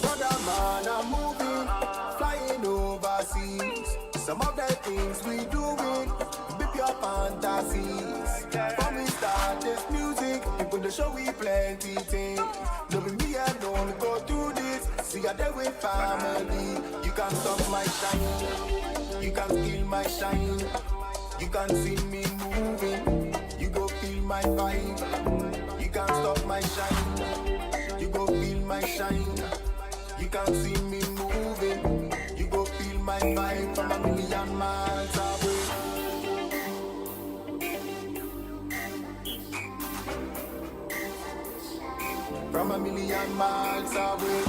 Brother man, I'm moving, flying overseas. Some of the things we doing, beep your fantasies. From we start this music, people they show we plenty things. No be me alone go through this. See I there with family. You can't stop my shine, you can't steal my shine. You can't see me moving, you go feel my vibe. You can't stop my shine, you go feel my shine. You can't see me moving, you go feel my vibe from a million miles away. From a million miles away.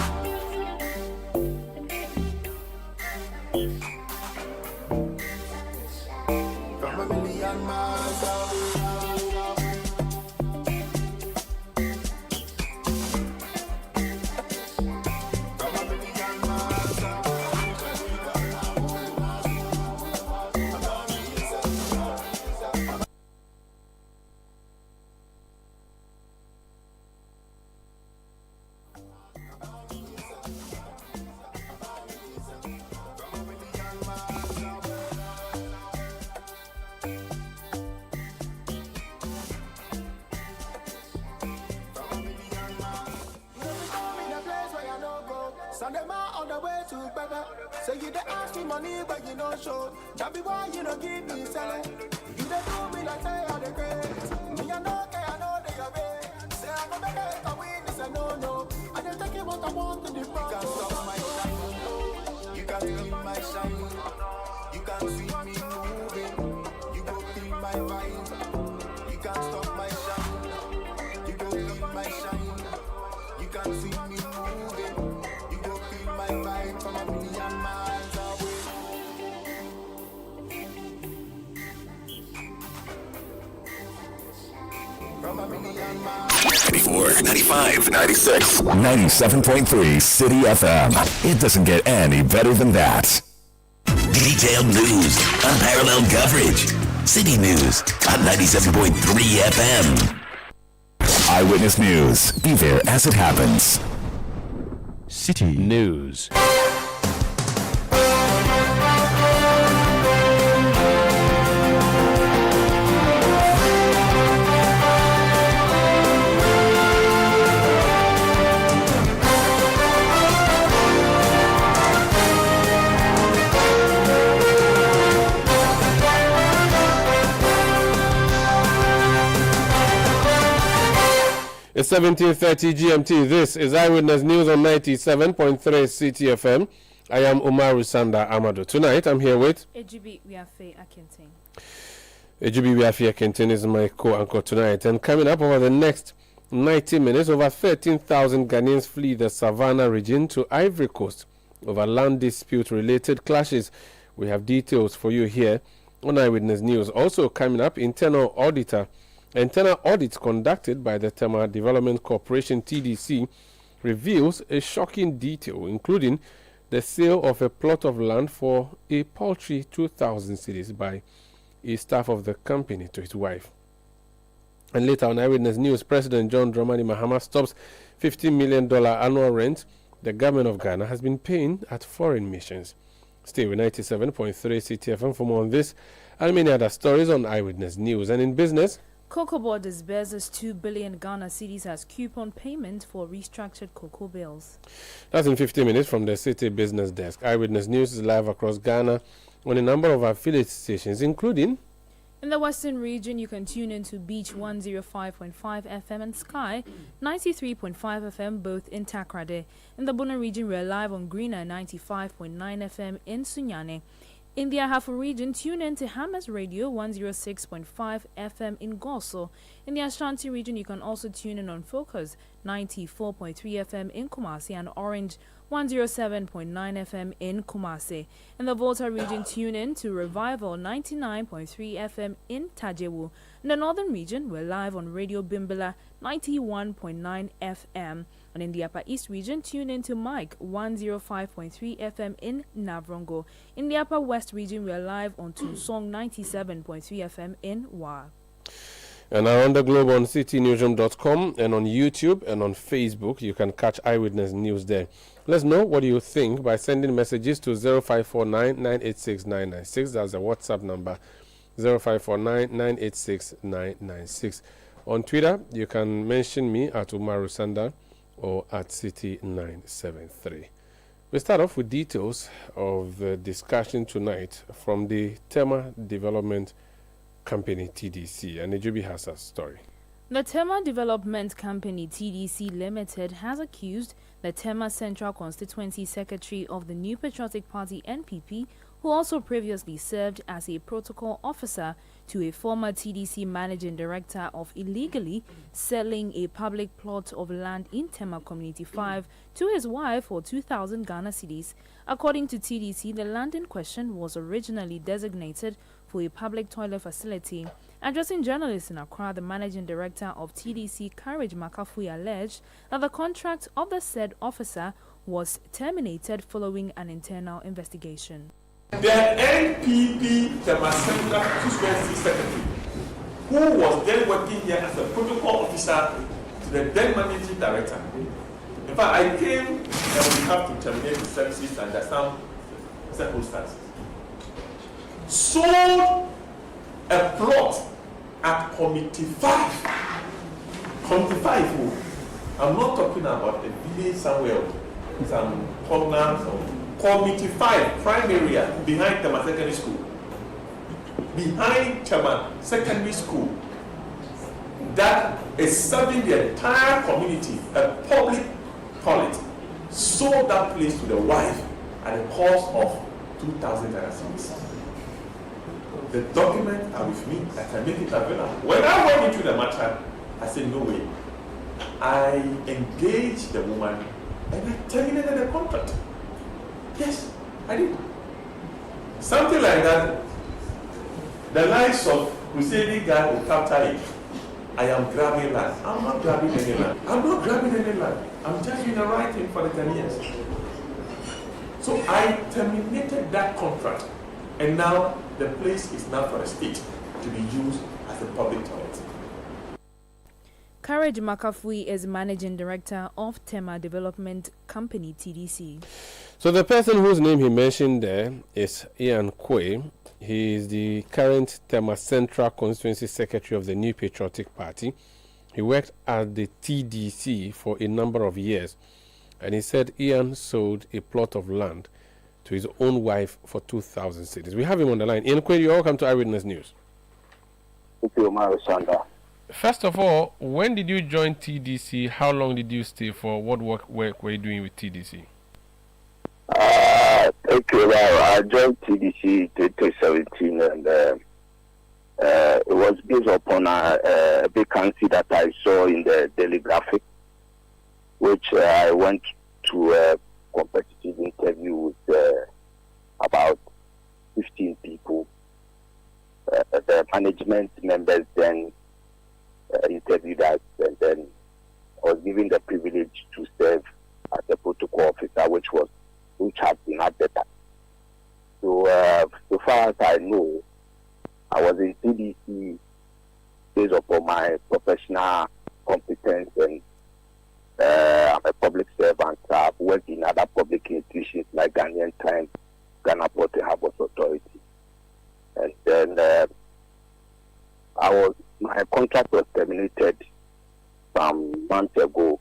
From a million miles away. Sunday man on the way to Becca. Say you dey ask me money, but you no show. That be why you don't give me selling. You dey do me like say I dey crazy. Me I know they are bad. Say I'm gonna make it a win, it's a no. I just take it what I want to the front. You can't stop my shine. You can't steal my shine. You can't see me moving. You go feel my vibe. You can't stop my shine. You go feel my shine. You can't see me moving. My vibe from a million miles away. From a million miles. 94, 95, 96, 97.3 City FM. It doesn't get any better than that. Detailed news, unparalleled coverage. City News on 97.3 FM. Eyewitness News. Be there as it happens. City News. It's 17:30 GMT. This is Eyewitness News on 97.3 City FM. I am Umaru Sanda Amado. Tonight I'm here with Ejibi Wiafe Akintin. Ejibi Wiafe Akintin is my co-anchor tonight. And coming up over the next 90 minutes, over 13,000 Ghanaians flee the Savannah region to Ivory Coast over land dispute-related clashes. We have details for you here on Eyewitness News. Also coming up, internal audit conducted by the Tema Development Corporation (TDC) reveals a shocking detail, including the sale of a plot of land for a paltry 2,000 cedis by a staff of the company to his wife. And later on Eyewitness News, President John Dramani Mahama stops $50 million annual rent the government of Ghana has been paying at foreign missions. Stay with 97.3 CTFM for more on this and many other stories on Eyewitness News. And in business, Cocoa Board disburses 2 billion Ghana cedis as coupon payment for restructured cocoa bills. That's in 50 minutes from the City Business Desk. Eyewitness News is live across Ghana on a number of affiliate stations, including in the Western region. You can tune into Beach 105.5 FM and Sky 93.5 FM, both in Takrade. In the Bono region, we're live on Greener 95.9 FM in Sunyane. In the Ahafo region, tune in to Hamas Radio 106.5 FM in Goso. In the Ashanti region, you can also tune in on Focus 94.3 FM in Kumasi and Orange 107.9 FM in Kumasi. In the Volta region, tune in to Revival 99.3 FM in Tajewu. In the Northern region, we're live on Radio Bimbala 91.9 FM. And in the Upper East region, tune in to Mike 105.3 FM in Navrongo. In the Upper West region, we are live on Tunsong 97.3 FM in Wa. And around the globe on citynewsroom.com and on YouTube and on Facebook, you can catch Eyewitness News there. Let's know what you think by sending messages to 0549 986 996. That's the WhatsApp number, 0549 986 996. On Twitter, you can mention me at Umaru Sanda or at Citi973. We start off with details of the discussion tonight from the Tema Development Company TDC, and Ejubi has a story. The Tema Development Company TDC Limited has accused the Tema Central Constituency Secretary of the New Patriotic Party NPP, who also previously served as a protocol officer to a former TDC managing director, of illegally selling a public plot of land in Tema Community 5 to his wife for 2,000 Ghana cedis. According to TDC, the land in question was originally designated for a public toilet facility. Addressing journalists in Accra, the managing director of TDC, Courage Makafui, alleged that the contract of the said officer was terminated following an internal investigation. The NPP Central Constituency Secretary, who was then working here as a protocol officer to the then managing director. In fact, I came and we have to terminate the services under some circumstances. Sold a plot at Committee 5. Committee 5, I'm not talking about a village somewhere, some corner, Committee 5, prime area, behind Tema Secondary School. Behind Tema Secondary School, that is serving the entire community, a public toilet, sold that place to the wife at a cost of 2,000 Ghana cedis. The documents are with me. I can make it available. When I went into the matter, I said, no way. I engaged the woman and I terminated the contract. Yes, I did. Something like that. The likes of Husseini guy will capture it. I am grabbing land. I'm not grabbing any land. I'm not grabbing any land. I'm just doing the right thing for the Ghanaians. So I terminated that contract. And now the place is now for the state to be used as a public toilet. Courage Makafui is managing director of Tema Development Company TDC. So the person whose name he mentioned there is Ian Kwe. He is the current Tema Central Constituency Secretary of the New Patriotic Party. He worked at the TDC for a number of years, and he said Ian sold a plot of land to his own wife for 2,000 cedis. We have him on the line. Ian Kwe, you're welcome to Eyewitness News. Thank you, Umaru Sanda. First of all, when did you join TDC? How long did you stay for? What work were you doing with TDC? Thank you. Well, I joined TDC in 2017, and it was based upon a vacancy that I saw in the Daily Graphic, which I went to a competitive interview with about 15 people. The management members then interviewed us, and then I was given the privilege to serve as a protocol officer, which had been at the time. So far as I know, I was in TDC based upon my professional competence, and I'm a public servant. I've worked in other public institutions like Ghanaian Times, Ghana Port and Harbours Authority, and then my contract was terminated some months ago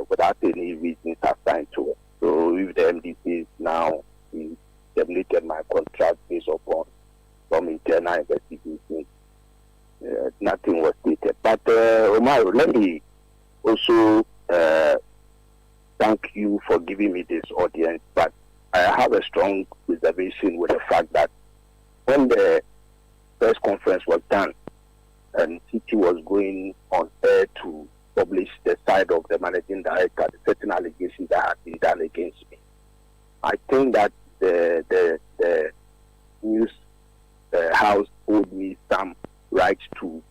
without any reasons assigned to it. So with the MDCs now, we terminated my contract based upon some internal investigations. Nothing was stated. But Omar, let me also thank you for giving me this audience. But I have a strong reservation with the fact that when the press conference was done and Citi was going on air to publish the side of the managing director, the certain allegations that had been done against me, I think that the news house owed me some right to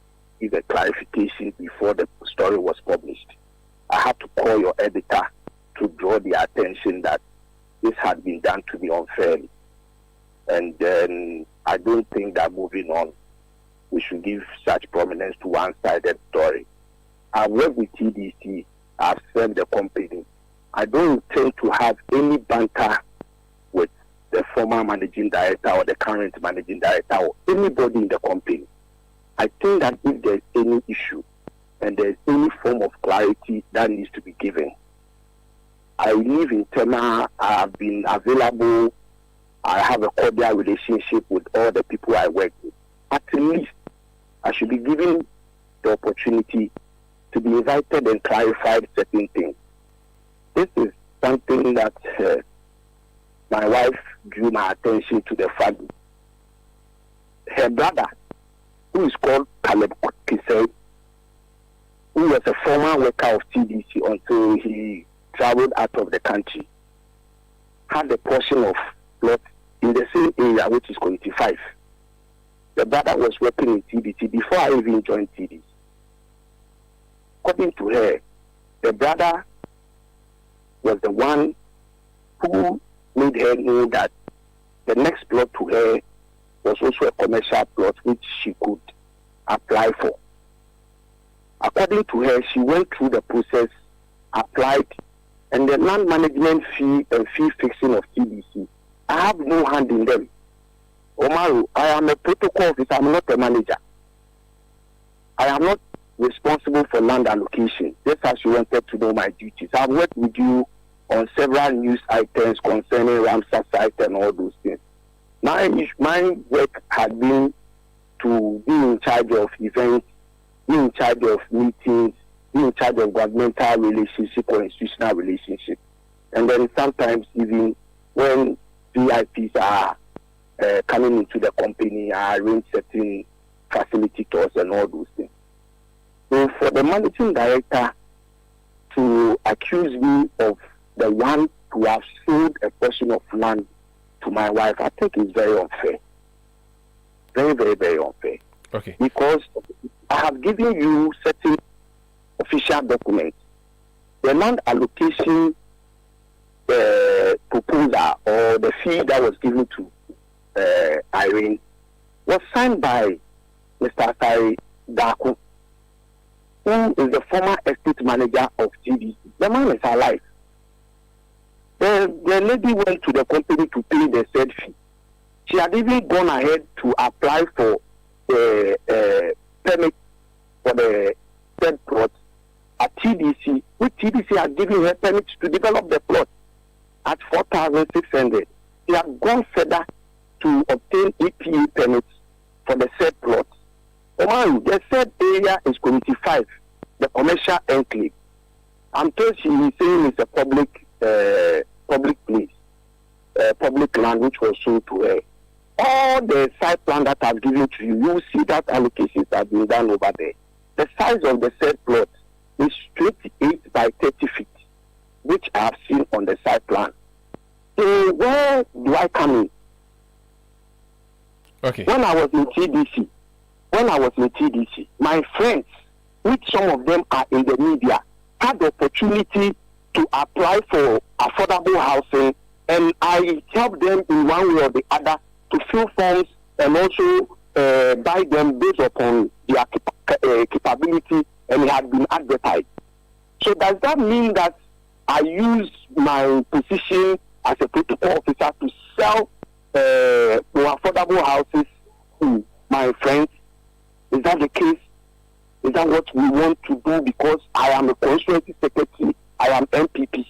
give a clarification before the story was published. I had to call your editor to draw the attention that this had been done to me unfairly. And then I don't think that moving on, we should give such prominence to one-sided story. I've worked with TDC. I've served the company. I don't intend to have any banter with the former managing director or the current managing director or anybody in the company. I think that if there's any issue and there's any form of clarity that needs to be given, I live in Tema. I have been available. I have a cordial relationship with all the people I work with. At least I should be given the opportunity to be invited and clarified certain things. This is something that my wife drew my attention to the fact. Her brother, who is called Caleb Kisei, who was a former worker of TDC until he traveled out of the country, had a portion of plot in the same area, which is Community 5. The brother was working in TDC before I even joined TDC. According to her, the brother was the one who made her know that the next plot to her was also a commercial plot which she could apply for. According to her, she went through the process, applied, and the land management fee and fee fixing of TDC, I have no hand in them. Omaru, I am a protocol officer, I'm not a manager. I am not responsible for land allocation, just as you wanted to know my duties. I've worked with you on several news items concerning Ramsar site and all those things. My work has been to be in charge of events, be in charge of meetings, be in charge of governmental relationship or institutional relationship. And then sometimes even when VIPs are coming into the company, I arrange certain facility tours and all those things. So for the managing director to accuse me of the one who have sold a portion of land to my wife, I think is very unfair. Very, very, very unfair. Okay. Because I have given you certain official documents. The land allocation proposal or the fee that was given to Irene was signed by Mr. Asari Daku, who is the former estate manager of TDC. The man is alive. The lady went to the company to pay the said fee. She had even gone ahead to apply for the permit for the said plot at TDC, which TDC had given her permit to develop the plot at 4,600. She had gone further to obtain EPA permits for the said plot. Omaru, the said area is Community 5, the commercial enclave. I'm told she is saying it's a public place, public land which was sold to her. All the site plan that I've given to you, you will see that allocations have been done over there. The size of the said plot is 28 by 30 feet, which I have seen on the site plan. So where do I come in? Okay. When I was in TDC, my friends, which some of them are in the media, had the opportunity to apply for affordable housing, and I helped them in one way or the other to fill forms and also buy them based upon their capability, and it had been advertised. So does that mean that I use my position as a protocol officer to sell more affordable houses to my friends? Is that the case? Is that what we want to do? Because I am a constituency secretary, I am MPP.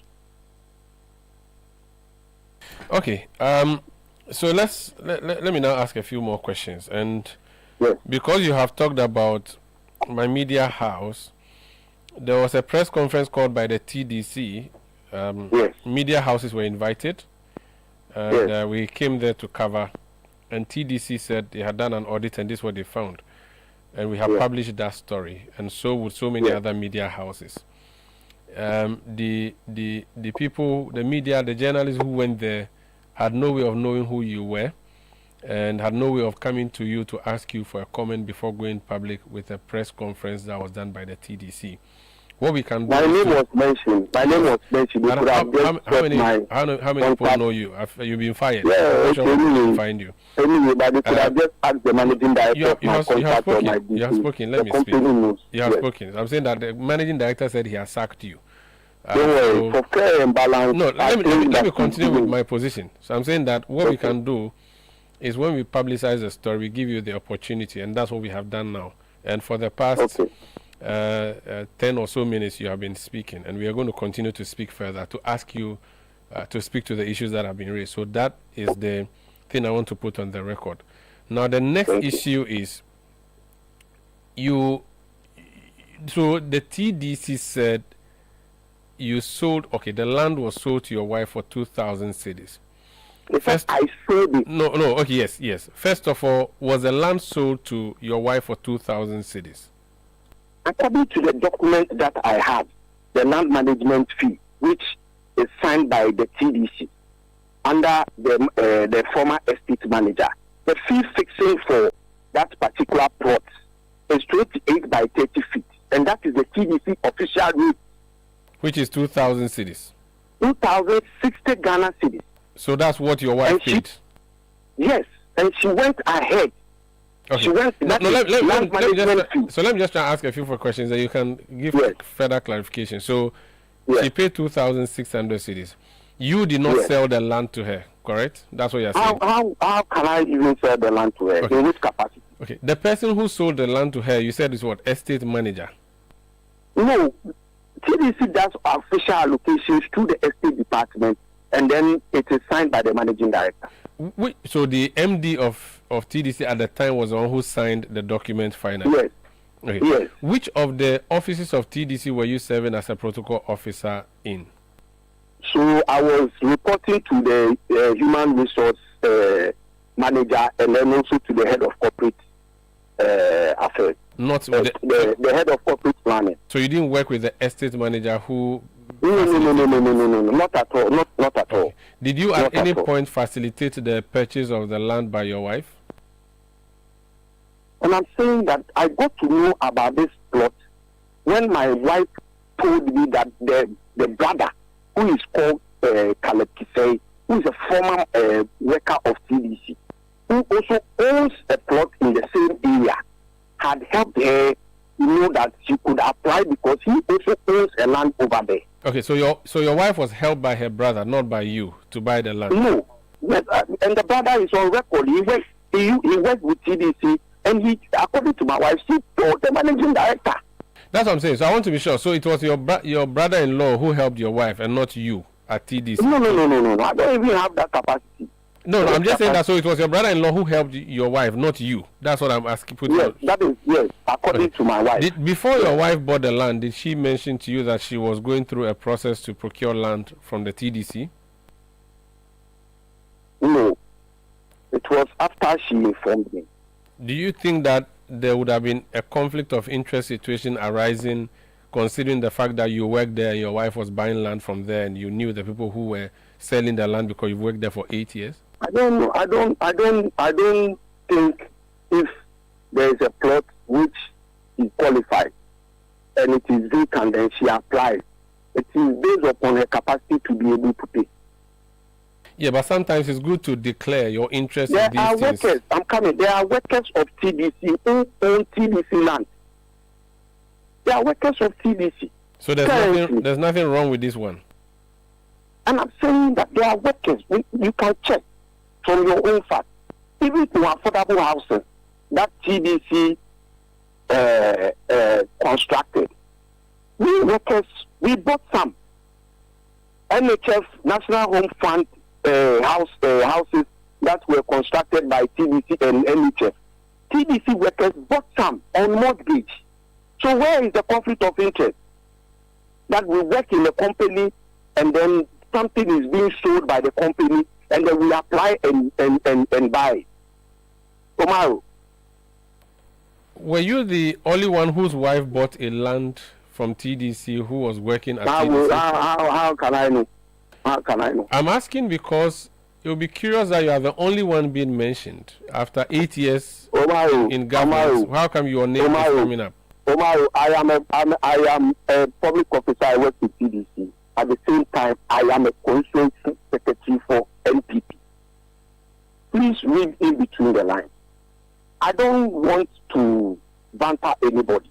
Okay. So let me now ask a few more questions. And yes, because you have talked about my media house, there was a press conference called by the TDC. yes, Media houses were invited, and yes, we came there to cover. And TDC said they had done an audit, and this is what they found. And we have yes, published that story, and so would so many yes, other media houses. The people, the media, the journalists who went there had no way of knowing who you were, and had no way of coming to you to ask you for a comment before going public with a press conference that was done by the TDC. What we can do. My name was mentioned. My name was mentioned. How many people know you? You've been fired. Yeah, okay. Find you. Anyway, but they could have just asked the managing director you have spoken. Let me speak. You have spoken. I'm saying that the managing director said he has sacked you. Don't worry. For fair and balance. No, let me continue with my position. So I'm saying that what we can do is when we publicize the story, we give you the opportunity, and that's what we have done now. And for the past 10 or so minutes, you have been speaking, and we are going to continue to speak further to ask you to speak to the issues that have been raised. So that is the thing I want to put on the record. Now, the next issue is so the TDC said you sold, the land was sold to your wife for 2,000 cedis. First, I sold it. No, okay, yes. First of all, was the land sold to your wife for 2,000 cedis? According to the document that I have, the land management fee, which is signed by the TDC under the former estate manager, the fee fixing for that particular plot is 28 by 30 feet, and that is the TDC official rate. Which is 2,000 cedis. 2,060 Ghana cedis. So that's what your wife paid? Yes, and she went ahead. Okay. She went, let me just try to ask a few more questions that you can give further clarification. So she paid 2,600 cedis. You did not sell the land to her, correct? That's what you're saying. How can I even sell the land to her? In which capacity? Okay. The person who sold the land to her, you said is what? Estate manager? No. TDC does official allocations to the estate department, and then it is signed by the managing director. So the MD of TDC at the time was the one who signed the document finally? Yes. Okay. Yes. Which of the offices of TDC were you serving as a protocol officer in? So I was reporting to the human resource manager, and then also to the head of corporate affairs. Not with the head of corporate planning. So you didn't work with the estate manager who... No, not at all. Not at all. Did you at any point facilitate the purchase of the land by your wife? And I'm saying that I got to know about this plot when my wife told me that the brother, who is called Caleb Kisei, who is a former worker of TDC, who also owns a plot in the same area, had helped her know that she could apply because he also owns a land over there. Okay, so your wife was helped by her brother, not by you, to buy the land. No, but, and the brother is on record. He worked with TDC, and he, according to my wife, she told the managing director. That's what I'm saying. So I want to be sure. So it was your brother-in-law who helped your wife, and not you at TDC. No. I don't even have that capacity. No, I'm just saying that. So it was your brother-in-law who helped your wife, not you. That's what I'm asking. Yes, according to my wife. Before your wife bought the land, did she mention to you that she was going through a process to procure land from the TDC? No, it was after she informed me. Do you think that there would have been a conflict of interest situation arising, considering the fact that you worked there and your wife was buying land from there, and you knew the people who were selling the land because you've worked there for 8 years? I don't know. I don't think if there is a plot which is qualified and it is vacant and she applies, it is based upon her capacity to be able to pay. Yeah, but sometimes it's good to declare your interest in these things. There are workers. I'm coming. There are workers of TDC who own TDC land. There are workers of TDC. So there's nothing wrong with this one. And I'm saying that there are workers. You can check from your own fact. Even to affordable houses that TDC constructed. We workers, we bought some. NHF, National Home Fund houses that were constructed by TDC and NHF. TDC workers bought some on mortgage. So where is the conflict of interest? That we work in a company and then something is being sold by the company and then we apply and buy. Tomorrow. Were you the only one whose wife bought a land from TDC who was working at TDC? How can I know? How can I know? I'm asking because you'll be curious that you are the only one being mentioned after 8 years in government. How come your name is coming up? Omar, I am a public officer. I work with TDC. At the same time, I am a constituency secretary for NPP. Please read in between the lines. I don't want to banter anybody,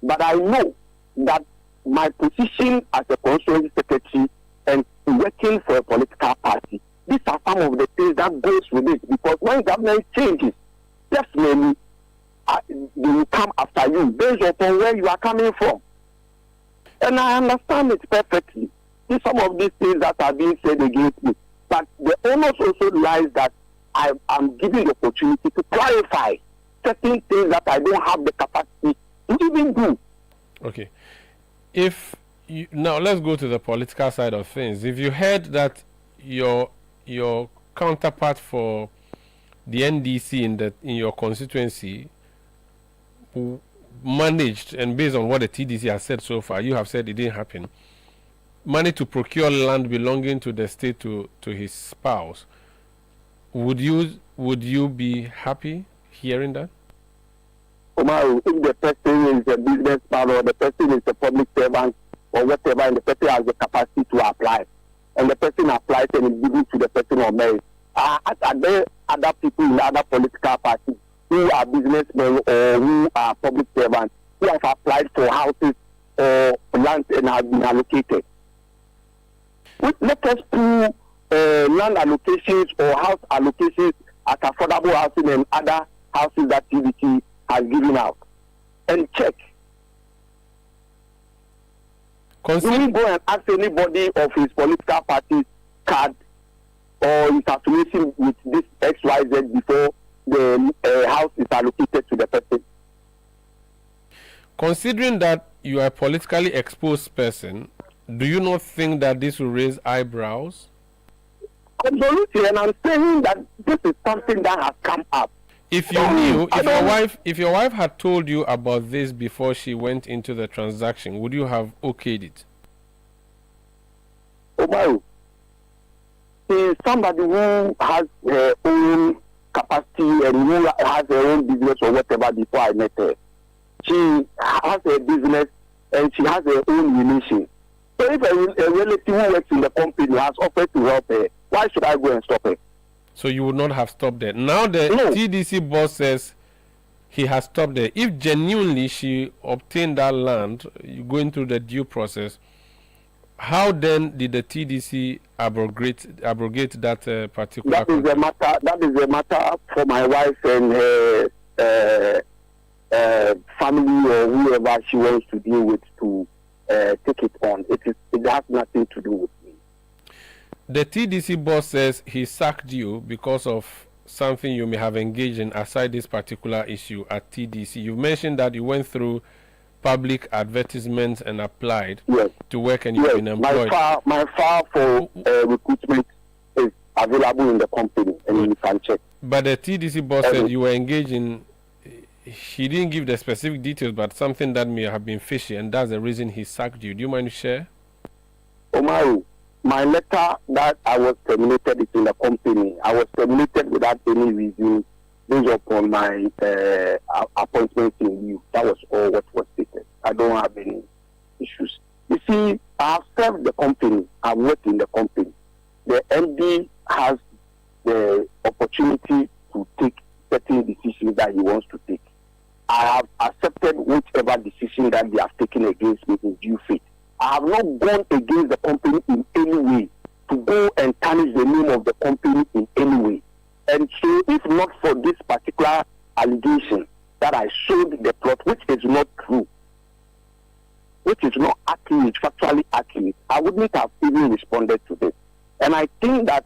but I know that my position as a constituency secretary and working for a political party, these are some of the things that goes with it. Because when government changes, definitely they will come after you based upon where you are coming from. And I understand it perfectly. See some of these things that are being said against me. But the onus also lies that I am given the opportunity to clarify certain things that I don't have the capacity to even do. Okay. Now let's go to the political side of things. If you heard that your counterpart for the NDC in your constituency managed, and based on what the TDC has said so far, you have said it didn't happen, managed to procure land belonging to the state to his spouse, would you be happy hearing that? Omar, if the person is a businessman or the person is a public servant or whatever, and the person has the capacity to apply, and the person applies and is given to the person on merit, are there other people in other political parties who are businessmen or who are public servants who have applied for houses or land and have been allocated? Let us do land allocations or house allocations at affordable housing and other houses that TVT has given out, and check. You will go and ask anybody of his political party's card or his affiliation with this XYZ before the house is allocated to the person. Considering that you are a politically exposed person, do you not think that this will raise eyebrows? Absolutely, and I'm saying that this is something that has come up. If you knew, if your wife had told you about this before she went into the transaction, would you have okayed it? Omaru, she is somebody who has her own capacity and who has her own business or whatever before I met her. She has a business and she has her own relation. So if a relative who works in the company has offered to help her, why should I go and stop her? So you would not have stopped there. Now the TDC boss says he has stopped there. If genuinely she obtained that land, going through the due process, how then did the TDC abrogate that particular? That is a matter for my wife and her family or whoever she wants to deal with to take it on. It has nothing to do with me. The TDC boss says he sacked you because of something you may have engaged in aside this particular issue at TDC. You mentioned that you went through public advertisements and applied to work, and you've been employed. My file for recruitment is available in the company, and you can check. But the TDC boss said you were engaged in, he didn't give the specific details, but something that may have been fishy, and that's the reason he sacked you. Do you mind to share? Omaru, my letter that I was terminated is in the company. I was terminated without any reason based upon my appointment in you. That was all what was stated. I don't have any issues. You see, I have served the company. I've worked in the company. The MD has the opportunity to take certain decisions that he wants to take. I have accepted whichever decision that they have taken against me in due faith. I have not gone against the company in any way to go and tarnish the name of the company in any way. And so, if not for this particular allegation that I sold the plot, which is not true, which is not accurate, factually accurate, I wouldn't have even responded to this. And I think that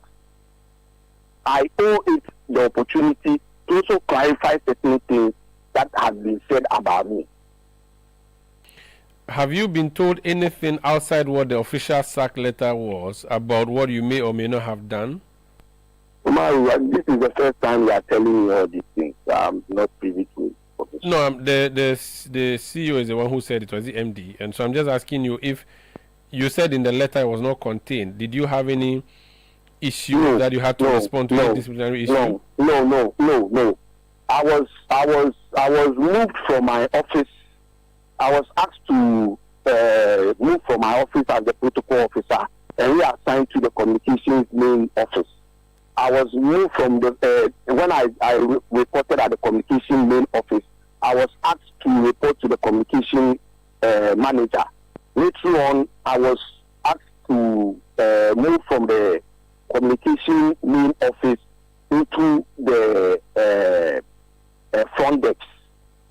I owe it the opportunity to also clarify certain things that have been said about me. Have you been told anything outside what the official sack letter was about what you may or may not have done? Umaru, this is the first time you are telling me all these things. I'm not privy to it. No, the CEO is the one who said it was the MD. And so I'm just asking you, if you said in the letter it was not contained, did you have any issue that you had to respond to any disciplinary issue? No. I was moved from my office I was asked to move from my office as the protocol officer and reassigned to the communications main office. I was moved from the when I reported at the communication main office, I was asked to report to the communication manager. Later on, I was asked to move from the communication main office into the front desk,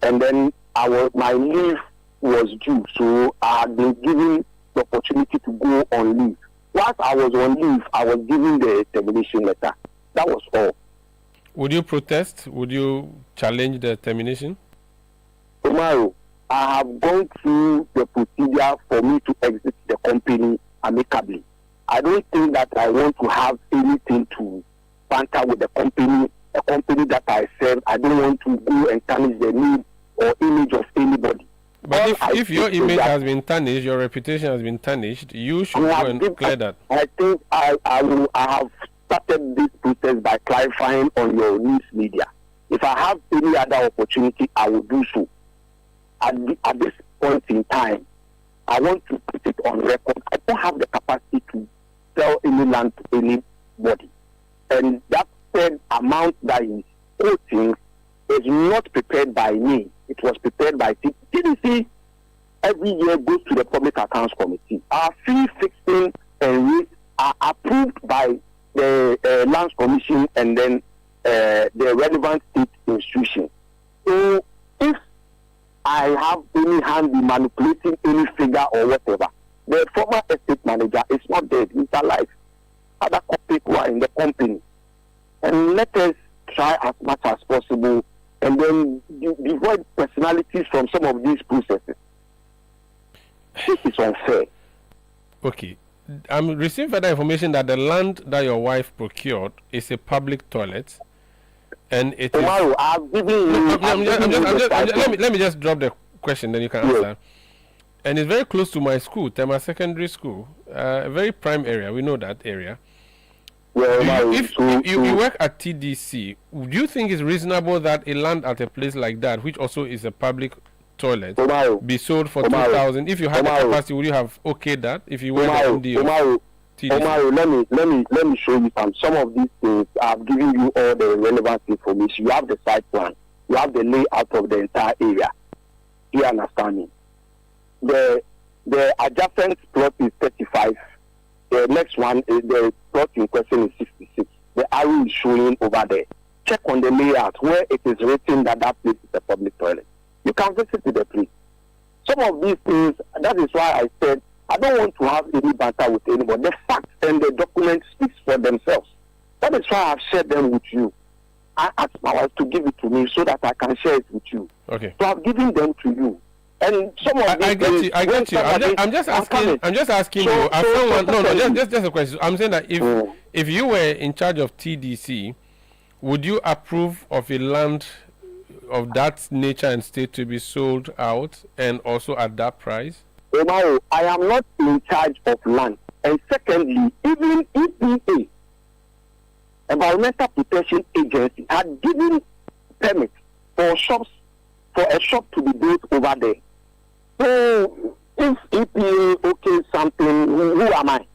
and then my leave was due, so I had been given the opportunity to go on leave. Whilst I was on leave, I was given the termination letter. That was all. Would you protest? Would you challenge the termination? Tomorrow, I have gone through the procedure for me to exit the company amicably. I don't think that I want to have anything to banter with the company, a company that I serve. I don't want to go and tarnish the name or image of anybody. But if your image has been tarnished, your reputation has been tarnished, you should go and clear that. I think I have started this process by clarifying on your news media. If I have any other opportunity, I will do so. At this point in time, I want to put it on record. I don't have the capacity to sell any land to anybody. And that said amount that is quoting is not prepared by me. It was prepared by CDC. Every year goes to the Public Accounts Committee. Our fee fixing and rates are approved by the Lands Commission and then the relevant state institution. So if I have any hand in manipulating any figure or whatever, the former estate manager is not dead. He's alive. Other people are in the company. And let us try as much as possible and then devoid personalities from some of these processes. This is unfair. Okay. I'm receiving further information that the land that your wife procured is a public toilet, and it Tomorrow, I've given you. Let me just drop the question, then you can answer. And it's very close to my school, Tema Secondary School, a very prime area. We know that area. Well, if you work at TDC, do you think it's reasonable that a land at a place like that, which also is a public toilet, be sold for 2,000? If you had the capacity, would you have okayed that? If you were the MD of TDC? let me show you some of these things. I've given you all the relevant information. You have the site plan. You have the layout of the entire area. You understand me? The adjacent plot is 35. The next one is the plot in question is 66. The arrow is showing over there. Check on the layout where it is written that place is a public toilet. You can visit the place. Some of these things, that is why I said I don't want to have any banter with anyone. The facts and the documents speak for themselves. That is why I've shared them with you. I asked my wife to give it to me so that I can share it with you. Okay. So I've given them to you. And some of I get you. I'm just asking you. Just a question. I'm saying that if you were in charge of TDC, would you approve of a land of that nature and state to be sold out and also at that price? Omaro, I am not in charge of land. And secondly, even EPA, Environmental Protection Agency, had given permits for a shop to be built over there. So if EPA okay something, who am I?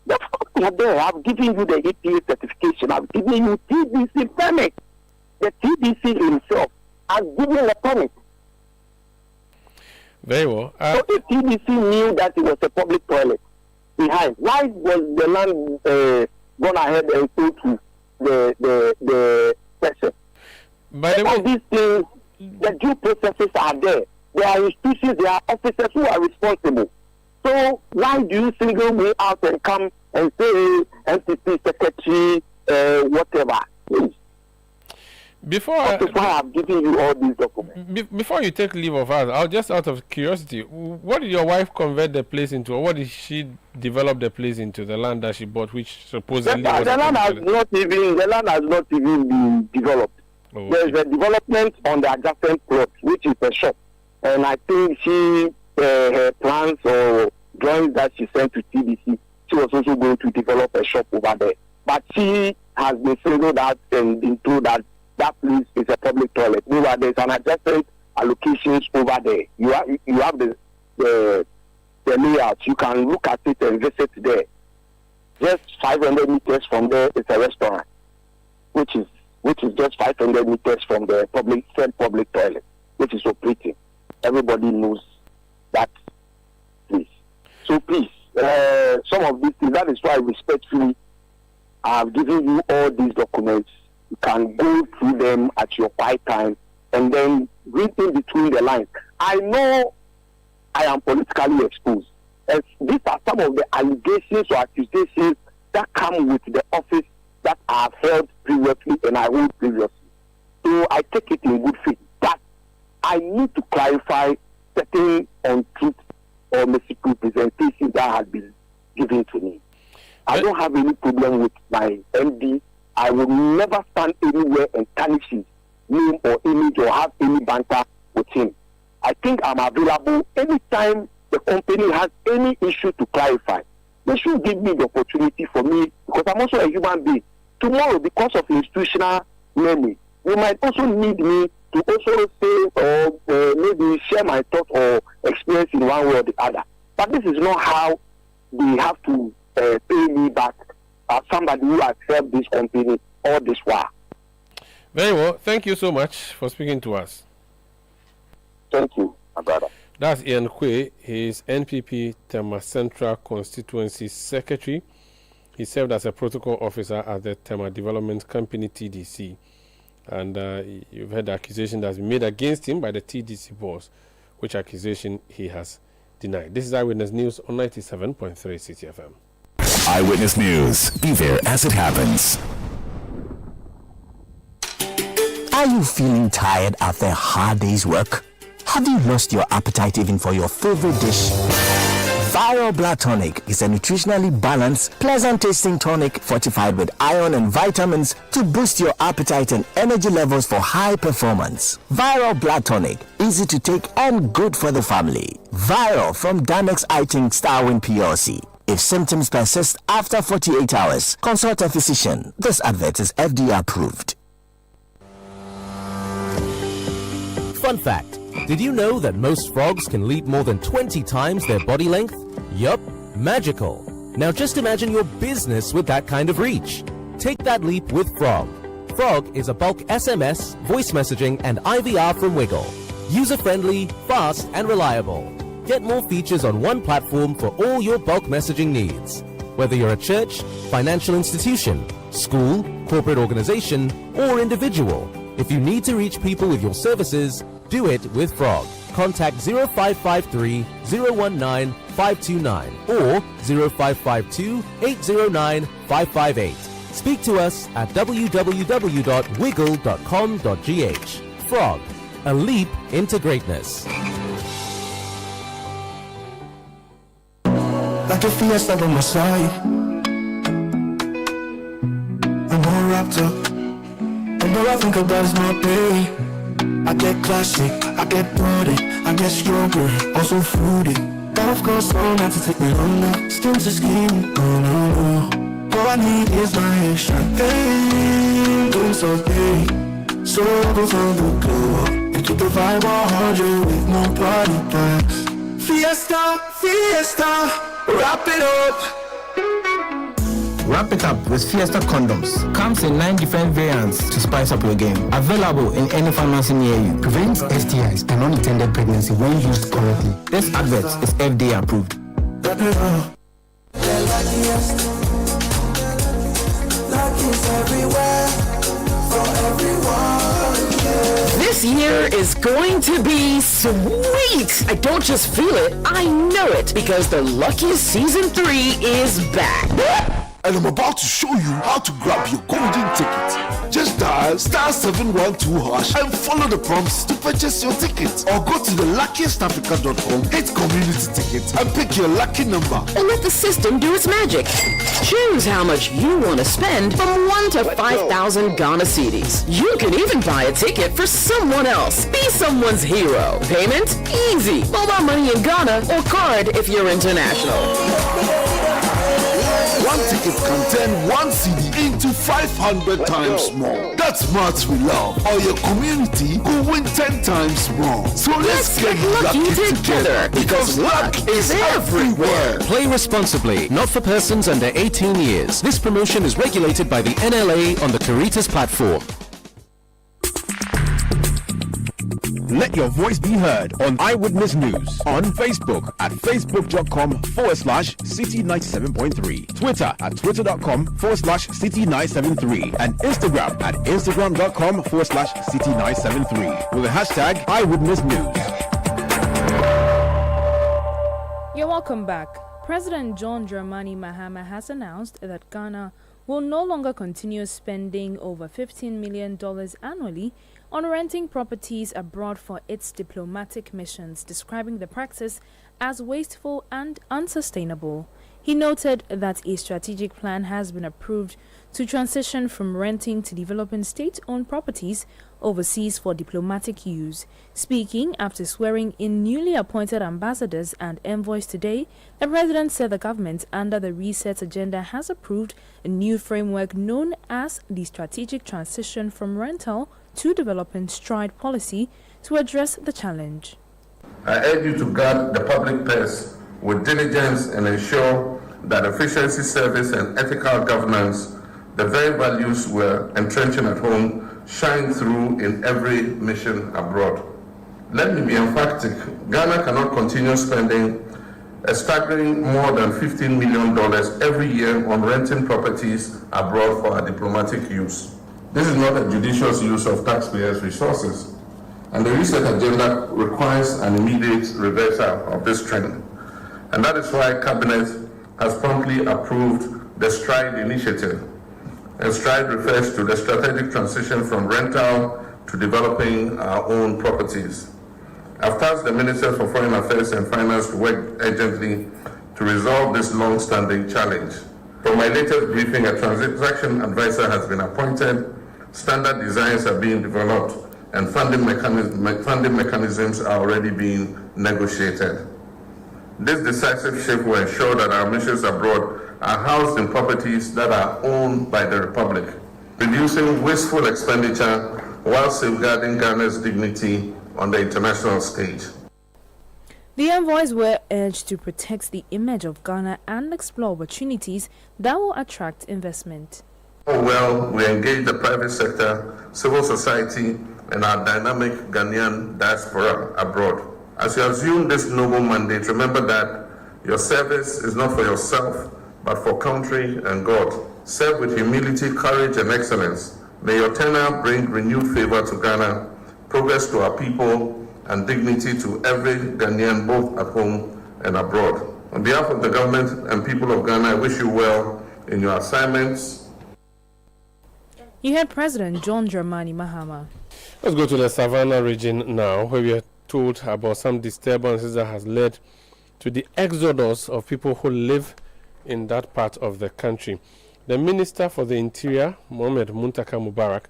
The facts are there. I've given you the EPA certification. I've given you TDC permit. The TDC himself has given a permit. Very well. So if TDC knew that it was a public toilet behind, why was the land gone ahead and sold to the person? By the way, these things, the due processes are there. There are institutions, there are officers who are responsible. So why do you single me out and come and say MPP secretary, whatever? Please. That is why I'm giving you all these documents. Before you take leave of us, I'll just out of curiosity, what did your wife convert the place into, or what did she develop the place into, the land that she bought, which supposedly was the land has not even been developed. Oh, There's a development on the adjacent plot, which is a shop. And I think her plans or drawings that she sent to TDC, she was also going to develop a shop over there. But she has been singled out and been told that place is a public toilet. Meanwhile, there's an adjacent allocations over there. You have the layout. You can look at it and visit there. Just 500 meters from there is a restaurant, which is just 500 meters from the public toilet, which is operating. Everybody knows that place. So please, some of these things, that is why respectfully I have given you all these documents. You can go through them at your quiet time and then read in between the lines. I know I am politically exposed. And these are some of the allegations or accusations that come with the office that I have held previously and I hold previously. So I take it in good faith. But I need to clarify certain untruth or misrepresentation that has been given to me. I don't have any problem with my MD. I will never stand anywhere and tarnish his name or image or have any banter with him. I think I'm available anytime the company has any issue to clarify. They should give me the opportunity for me, because I'm also a human being. Tomorrow, because of institutional memory, you might also need me to also say or maybe share my thoughts or experience in one way or the other. But this is not how they have to pay me back as somebody who has helped this company all this while. Very well. Thank you so much for speaking to us. Thank you, my brother. That's Ian Kwe. He is NPP Tema Central Constituency Secretary. He served as a protocol officer at the Tema Development Company, TDC. And you've heard the accusation that's been made against him by the TDC boss, which accusation he has denied. This is Eyewitness News on 97.3 Citi FM. Eyewitness News. Be there as it happens. Are you feeling tired after a hard day's work? Have you lost your appetite even for your favorite dish? Viral Blood Tonic is a nutritionally balanced, pleasant-tasting tonic fortified with iron and vitamins to boost your appetite and energy levels for high performance. Viral Blood Tonic, easy to take and good for the family. Viral from Damex Iting Starwin PLC. If symptoms persist after 48 hours, consult a physician. This advert is FDA approved. Fun fact, did you know that most frogs can leap more than 20 times their body length? Yup, magical. Now just imagine your business with that kind of reach. Take that leap with Frog. Frog is a bulk SMS, voice messaging, and IVR from Wiggle. User-friendly, fast, and reliable. Get more features on one platform for all your bulk messaging needs. Whether you're a church, financial institution, school, corporate organization, or individual, if you need to reach people with your services, do it with Frog. Contact 0553 019 529 or 0552 809 558. Speak to us at www.wiggle.com.gh. Frog, a leap into greatness. Like a fiesta on my side, I'm all wrapped up, and all I think about is my pay. I get classic, I get bloody, I get stronger, also fruity. But of course, all not to take me longer. Skin to skin, no. All I need is my extra pain. Doing so big, so I go from the glow up and keep the vibe 100 with no party packs. Fiesta, fiesta, wrap it up. Wrap it up with Fiesta condoms. Comes in 9 different variants to spice up your game. Available in any pharmacy near you. Prevents STIs and unintended pregnancy when used correctly. This advert is FDA approved. Wrap it up. The luckiest. Lucky's everywhere. For everyone. Yeah. This year is going to be sweet. I don't just feel it, I know it, because the Luckiest Season 3 is back. And I'm about to show you how to grab your golden ticket. Just dial *712# and follow the prompts to purchase your ticket. Or go to theluckiestafrica.com, hit community tickets, and pick your lucky number. And let the system do its magic. Choose how much you want to spend from 1 to 5,000 Ghana cedis. You can even buy a ticket for someone else. Be someone's hero. Payment? Easy. Mobile money in Ghana or card if you're international. One ticket can turn 1 CD into 500 times more. That's maths we love. Or your community will win 10 times more. So let's get lucky together because luck is everywhere. Play responsibly, not for persons under 18 years. This promotion is regulated by the NLA on the Caritas platform. Let your voice be heard on Eyewitness News on Facebook at facebook.com/Citi97.3, Twitter at twitter.com/Citi973, and Instagram at instagram.com/Citi973 with the hashtag Eyewitness News. You're welcome back. President John Dramani Mahama has announced that Ghana will no longer continue spending over $15 million annually on renting properties abroad for its diplomatic missions, describing the practice as wasteful and unsustainable. He noted that a strategic plan has been approved to transition from renting to developing state-owned properties overseas for diplomatic use. Speaking after swearing in newly appointed ambassadors and envoys today, the president said the government, under the Reset agenda, has approved a new framework known as the Strategic Transition from Rental to Development Stride policy to address the challenge. I urge you to guard the public purse with diligence and ensure that efficiency, service, and ethical governance, the very values we're entrenching at home, shine through in every mission abroad. Let me be emphatic. Ghana cannot continue spending a staggering more than $15 million every year on renting properties abroad for our diplomatic use. This is not a judicious use of taxpayers' resources, and the Reset agenda requires an immediate reversal of this trend. And that is why Cabinet has promptly approved the STRIDE initiative. And STRIDE refers to the strategic transition from rental to developing our own properties. I've tasked the Ministers for Foreign Affairs and Finance to work urgently to resolve this long-standing challenge. From my latest briefing, a transaction advisor has been appointed, standard designs are being developed, and funding mechanisms are already being negotiated. This decisive shift will ensure that our missions abroad are housed in properties that are owned by the Republic, reducing wasteful expenditure while safeguarding Ghana's dignity on the international stage. The envoys were urged to protect the image of Ghana and explore opportunities that will attract investment. Well, we engage the private sector, civil society, and our dynamic Ghanaian diaspora abroad. As you assume this noble mandate, remember that your service is not for yourself, but for country and God. Serve with humility, courage, and excellence. May your tenure bring renewed favor to Ghana, progress to our people, and dignity to every Ghanaian, both at home and abroad. On behalf of the government and people of Ghana, I wish you well in your assignments. You heard President John Dramani Mahama. Let's go to the Savannah region now, where we are told about some disturbances that has led to the exodus of people who live in that part of the country. The Minister for the Interior, Mohamed Muntaka Mubarak,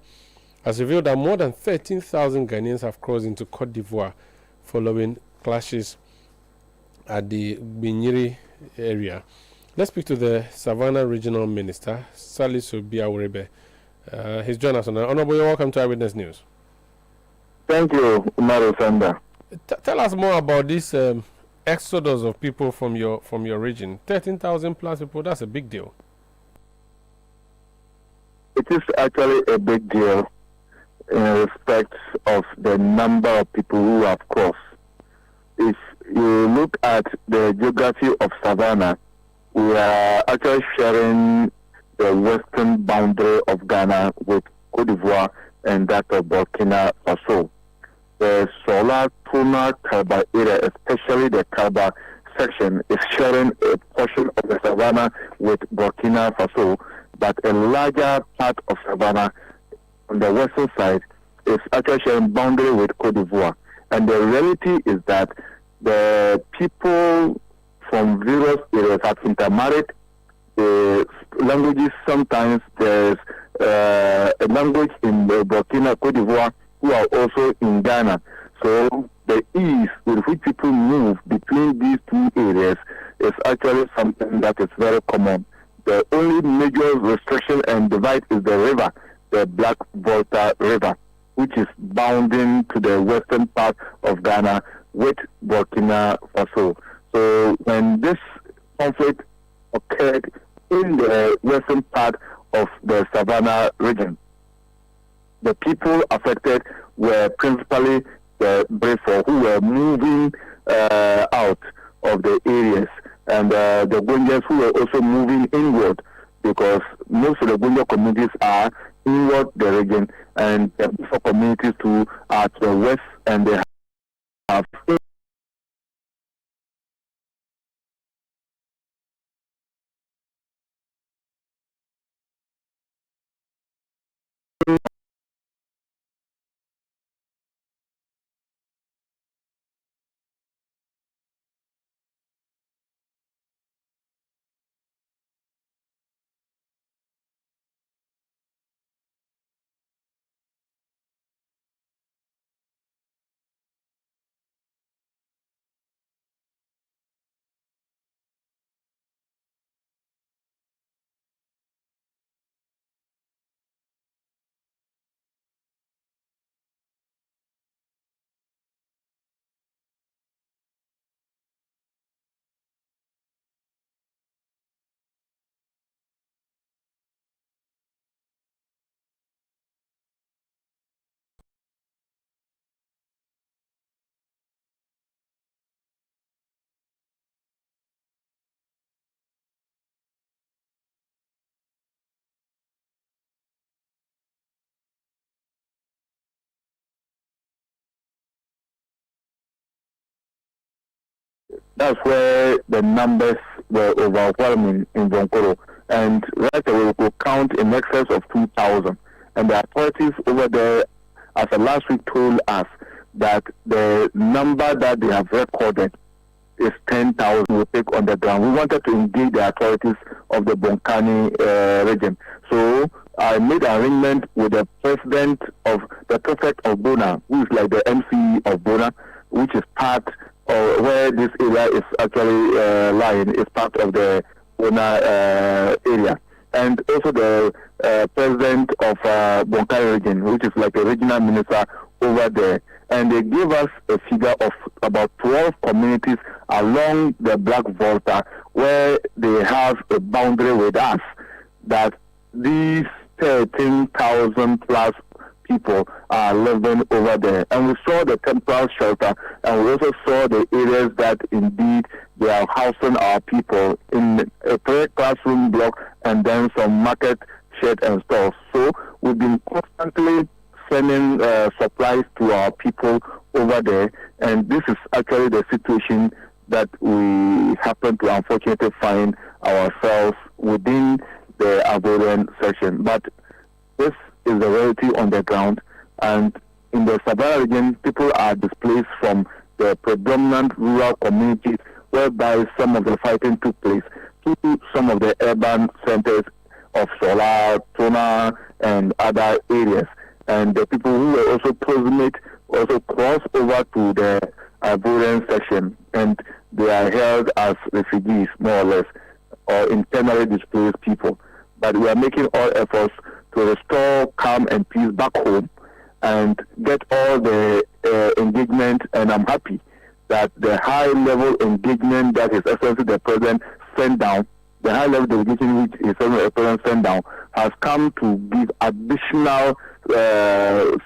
has revealed that more than 13,000 Ghanaians have crossed into Cote d'Ivoire following clashes at the Binyiri area. Let's speak to the Savannah Regional Minister, Salisu Biawerebe. He's joined us on. Honorable, you're welcome to Eyewitness News. Thank you, Umaru Sanda. Tell us more about this exodus of people from your region. 13,000 plus people, that's a big deal. It is actually a big deal in respect of the number of people who have crossed. If you look at the geography of Savannah, we are actually sharing the western boundary of Ghana with Cote d'Ivoire and that of Burkina Faso. The Solar Tuna Karba area, especially the Karba section, is sharing a portion of the Savannah with Burkina Faso, but a larger part of Savannah on the western side is actually sharing boundary with Cote d'Ivoire. And the reality is that the people from various areas have intermarried. The languages, sometimes there's a language in Burkina, Cote d'Ivoire, who are also in Ghana. So the ease with which people move between these two areas is actually something that is very common. The only major restriction and divide is the river, the Black Volta River, which is bounding to the western part of Ghana with Burkina Faso. So when this conflict occurred in the western part of the Savannah region, the people affected were principally the Brefo, who were moving out of the areas, and the Gunjas who were also moving inward, because most of the Gunja communities are inward the region, and the Brefo communities too are to the west, and they have that's where the numbers were overwhelming in Vonkoro. And right away, we could count in excess of 2,000. And the authorities over there, as of last week, told us that the number that they have recorded is 10,000 we take on the ground. We wanted to engage the authorities of the Bonkani region. So I made an arrangement with the president of the prefect of Bona, who is like the MC of Bona, which is part of where this area is actually lying, is part of the Bona area. And also the president of Bonkani region, which is like a regional minister over there. And they gave us a figure of about 12 communities along the Black Volta where they have a boundary with us, that these 13,000 plus people are living over there. And we saw the temporary shelter, and we also saw the areas that indeed they are housing our people in a 3-classroom block and then some market shed and stores. So we've been constantly sending supplies to our people over there, and this is actually the situation that we happen to unfortunately find ourselves within the Ivorian section. But this is the reality on the ground, and in the Savannah region, people are displaced from the predominant rural communities whereby some of the fighting took place to some of the urban centers of Sola, Tona, and other areas. And the people who were also proximate also cross over to the Ivorian section, and they are held as refugees, more or less, or internally displaced people. But we are making all efforts to restore calm and peace back home and get all the engagement, and I'm happy that the high-level engagement that His Excellency the President sent down, the high-level delegation which His Excellency the President sent down, has come to give additional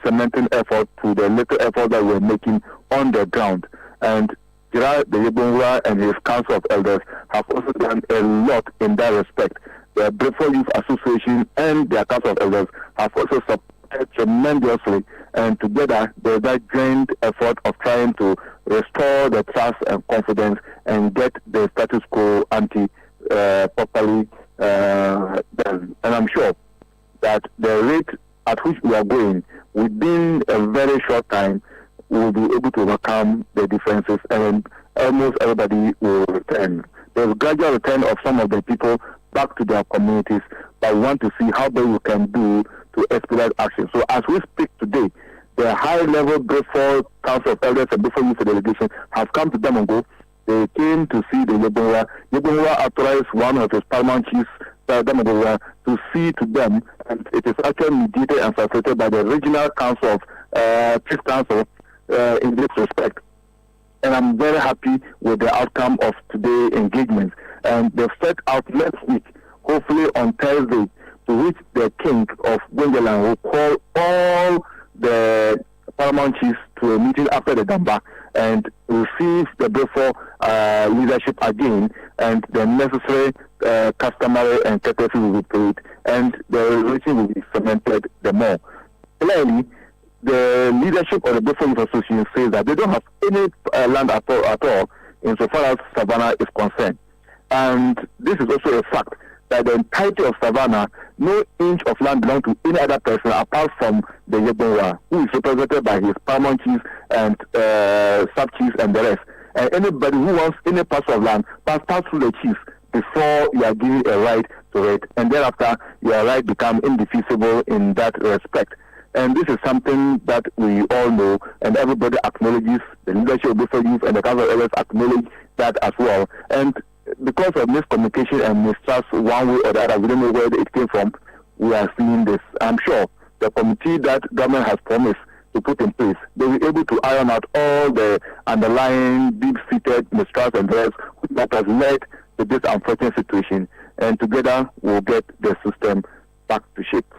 cementing effort to the little effort that we're making on the ground. And Gerard the Yebonwa and his Council of Elders have also done a lot in that respect. The Brefo Youth Association and their Council of Elders have also supported tremendously, and together there's that joint effort of trying to restore the trust and confidence and get the status quo ante properly done. And I'm sure that the rate at which we are going, within a very short time, we will be able to overcome the differences, and almost everybody will return. There's gradual return of some of the people back to their communities, but we want to see how best we can do to expedite action. So as we speak today, the high-level Brefo Council of Elders and Brefo Youth Delegation have come to Damongo. They came to see the Yebonwa. Yebonwa authorized one of his paramount chiefs, to see to them, and it is actually mediated and facilitated by the regional council of Chief Council in this respect. And I'm very happy with the outcome of today's engagement. And they've set out next week, hopefully on Thursday, to which the king of Gunjaland will call all the paramount chiefs to a meeting after the Damba and receive the Beaufort leadership again, and the necessary customary and courtesy will be paid, and the relation will be cemented the more. Clearly, the leadership of the Beaufort Youth Association says that they don't have any land at all insofar as Savannah is concerned. And this is also a fact that the entirety of Savannah, no inch of land belongs to any other person apart from the Yebonwa, who is represented by his paramount chiefs and sub-chiefs and the rest. And anybody who wants any parcel of land must pass through the chiefs before you are given a right to it. And thereafter, your right becomes indefeasible in that respect. And this is something that we all know, and everybody acknowledges. The leadership of Beaufort Youth and the Council of Elders acknowledge that as well. And because of miscommunication and mistrust one way or the other, we don't know where it came from, we are seeing this. I'm sure the committee that government has promised to put in place, they will be able to iron out all the underlying deep-seated mistrust and threats that has led to this unfortunate situation. And together, we'll get the system back to shape.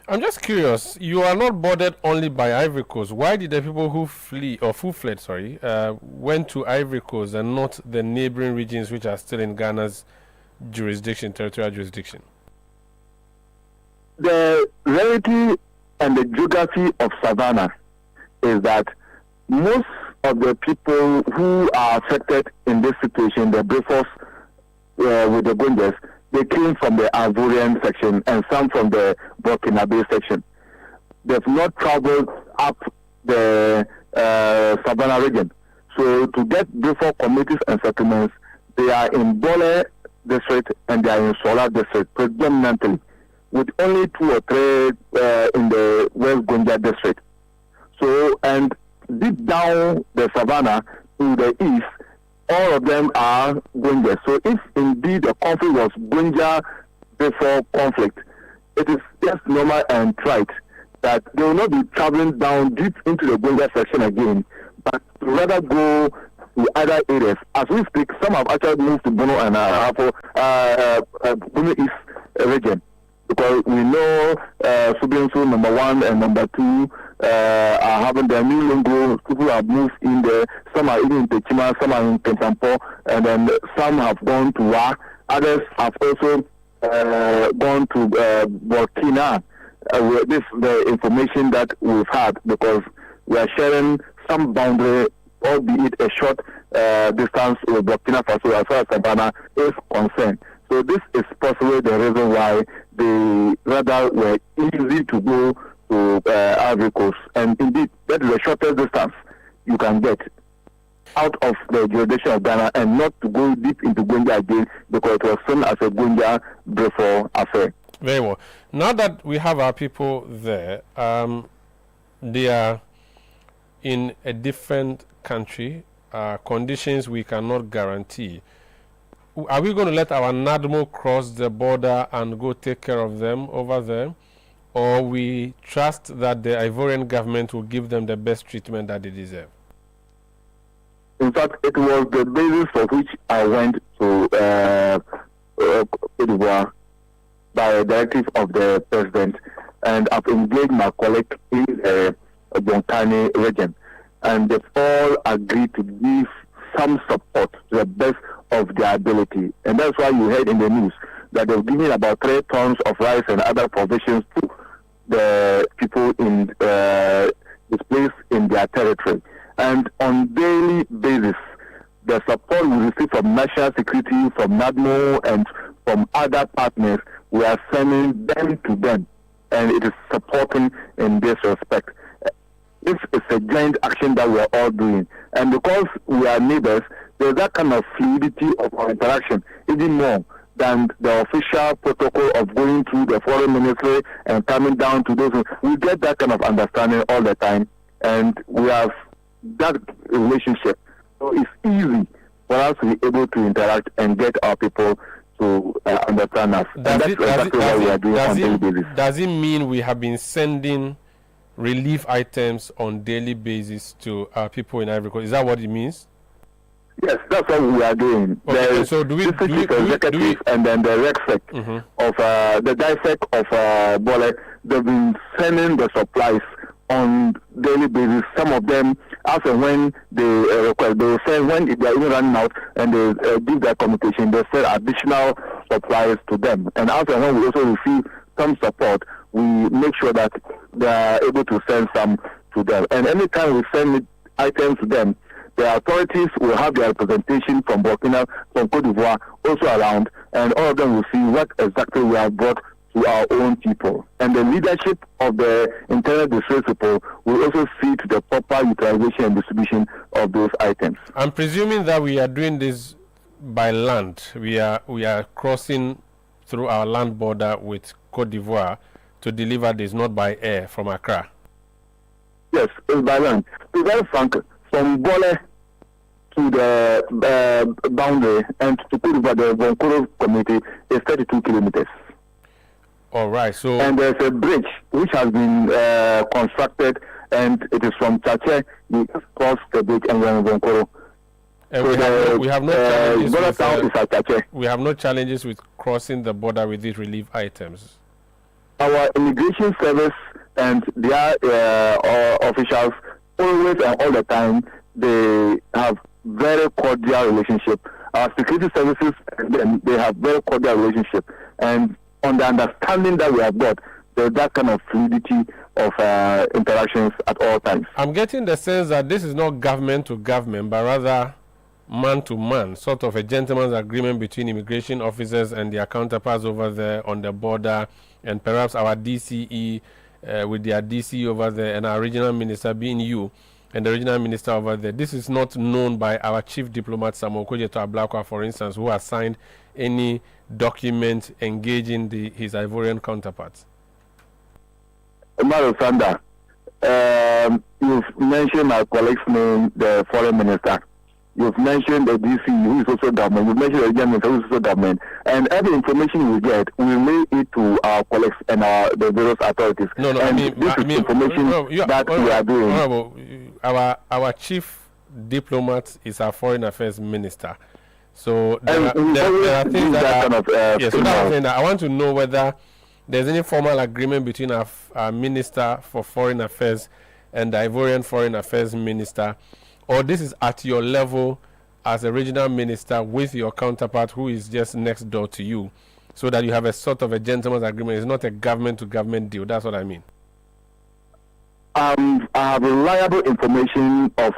I'm just curious. You are not bothered only by Ivory Coast. Why did the people who fled, went to Ivory Coast and not the neighboring regions which are still in Ghana's territorial jurisdiction? The reality and the geography of Savannah is that most of the people who are affected in this situation, the Beauforts with the Gunjas, they came from the Ivorian section and some from the Burkinabe section. They've not traveled up the Savannah region. So to get Beaufort communities and settlements, they are in Bole district and they are in Sola district predominantly, with only 2 or 3 in the West Gonja district. So, and deep down the Savannah to the east, all of them are Gunja. So if indeed the conflict was Gunja before conflict, it is just normal and trite that they will not be traveling down deep into the Gunja section again, but to rather go to other areas. As we speak, some have actually moved to Bono and Bono East region, because we know Subiansu number 1 and number 2 are having their new logo. People have moved in there. Some are even in Techima, some are in Kentampo, and then some have gone to Wa. Others have also gone to Burkina. This is the information that we've had, because we are sharing some boundary, albeit a short distance with Burkina Faso as far as Savannah is concerned. So this is possibly the reason why they rather were easy to go to Ivory Coast. And indeed, that is the shortest distance you can get out of the jurisdiction of Ghana, and not to go deep into Gunja again, because it was seen as a Gunja Beaufort affair. Very well. Now that we have our people there, they are in a different country, conditions we cannot guarantee. Are we going to let our NADMO cross the border and go take care of them over there? Or we trust that the Ivorian government will give them the best treatment that they deserve? In fact, it was the basis for which I went to Cote d'Ivoire by a directive of the president, and I've engaged my colleague in the Bonkani region, and they've all agreed to give some support to the best of their ability. And that's why you heard in the news that they've given about 3 tons of rice and other provisions to the people in displaced in their territory. And on daily basis, the support we receive from national security, from NADMO, and from other partners, we are sending them to them, and it is supporting in this respect. This is a joint action that we are all doing, and because we are neighbors, there's that kind of fluidity of our interaction, even more than the official protocol of going through the foreign ministry and coming down to those. We get that kind of understanding all the time, and we have that relationship. So it's easy for us to be able to interact and get our people to understand us. And that's exactly what we are doing on a daily basis. Does it mean we have been sending relief items on daily basis to people in Ivory Coast? Is that what it means? Yes, that's what we are doing. Okay, so do we and then the RECSEC of the DISEC of Bole, they've been sending the supplies on daily basis. Some of them, as and when they request, they will send when they are even running out, and they give their communication. They send additional supplies to them, and as and when we also receive some support, we make sure that they are able to send some to them. And anytime we send items to them, the authorities will have their representation from Burkina, from Cote d'Ivoire, also around, and all of them will see what exactly we have brought to our own people. And the leadership of the internal distress people will also see to the proper utilization and distribution of those items. I'm presuming that we are doing this by land. We are crossing through our land border with Cote d'Ivoire to deliver this, not by air from Accra. Yes, it's by land. To be very frank, from Bole to the boundary and to Cote d'Ivoire, the Vonkoro community is 32 kilometers. All right, so... And there's a bridge which has been constructed, and it is from Chache, you cross the bridge and we're in Vonkoro. And so we have no challenges with, we have no challenges with crossing the border with these relief items. Our immigration service and their officials always and all the time, they have very cordial relationship. Our security services, they have very cordial relationship, and on the understanding that we have got, there's that kind of fluidity of interactions at all times. I'm getting the sense that this is not government to government, but rather man to man, sort of a gentleman's agreement between immigration officers and their counterparts over there on the border, and perhaps our DCE with their DCE over there, and our regional minister being you, and the regional minister over there. This is not known by our chief diplomat, Samuel Kojeto Ablakwa, for instance, who has signed any document engaging his Ivorian counterparts. Umar Sanda, you've mentioned my colleague's name, the foreign minister. You've mentioned the DC, who is also government. You've mentioned the regional minister, who is also government. And every information we get, we relay it to our colleagues and the various authorities. No, and this is information that we are doing. Our chief diplomat is our foreign affairs minister. So there are things that I want to know whether there's any formal agreement between our minister for foreign affairs and the Ivorian foreign affairs minister, or this is at your level as a regional minister with your counterpart who is just next door to you, so that you have a sort of a gentleman's agreement. It's not a government to government deal. That's what I mean. I have reliable information of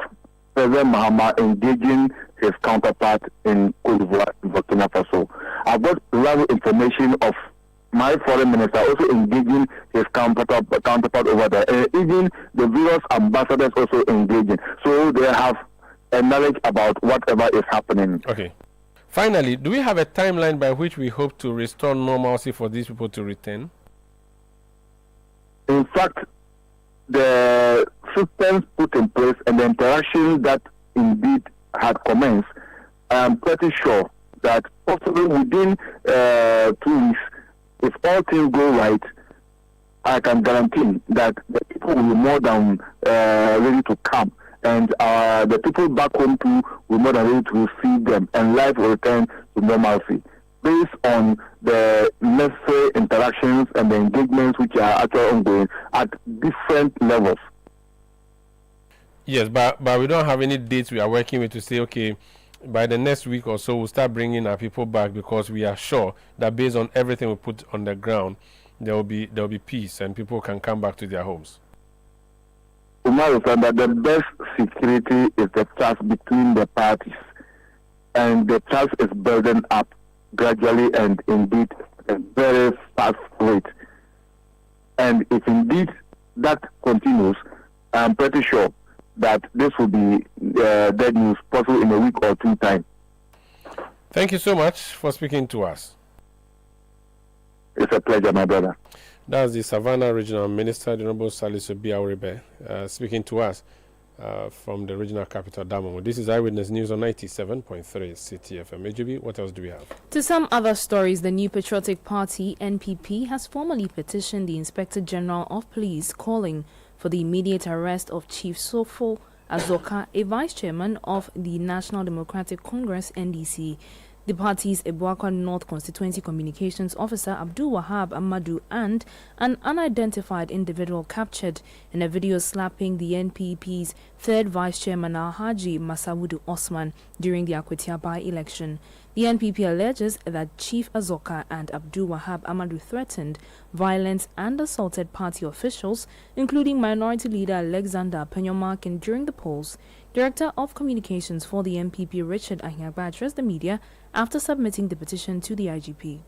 President Mahama engaging his counterpart in Cote d'Ivoire, Burkina Faso. I've got reliable information of my foreign minister also engaging his counterpart over there, and even the various ambassadors also engaging. So they have a knowledge about whatever is happening. Okay. Finally, do we have a timeline by which we hope to restore normalcy for these people to return? In fact, the systems put in place and the interaction that indeed had commenced, I'm pretty sure that possibly within 2 weeks, if all things go right, I can guarantee that the people will be more than ready to come, and the people back home too will be more than ready to receive them, and life will return to normalcy based on the necessary interactions and the engagements which are actually ongoing at different levels. Yes, but we don't have any dates we are working with to say, okay, by the next week or so, we'll start bringing our people back, because we are sure that based on everything we put on the ground, there will be peace and people can come back to their homes. Umar said that the best security is the trust between the parties, and the trust is building up gradually and indeed at a very fast rate. And if indeed that continues, I'm pretty sure that this will be dead news possible in a week or 2 time. Thank you so much for speaking to us. It's a pleasure, my brother. That's the Savannah Regional Minister, the Honorable Salisu Biauribe, speaking to us from the regional capital, Damamu. This is Eyewitness News on 97.3 Citi FM. AJB, what else do we have? To some other stories, the New Patriotic Party, NPP, has formally petitioned the Inspector General of Police calling for the immediate arrest of Chief Sofo Azoka, a vice chairman of the National Democratic Congress, NDC. The party's Ebuakwa North Constituency Communications Officer Abdul Wahab Amadou and an unidentified individual captured in a video slapping the NPP's third vice chairman Alhaji Masawudu Osman during the Akwetia by-election. The NPP alleges that Chief Azoka and Abdul Wahab Amadou threatened, violence and assaulted party officials, including Minority Leader Alexander Penyomakin during the polls. Director of Communications for the NPP, Richard Ahiagba, addressed the media after submitting the petition to the IGP.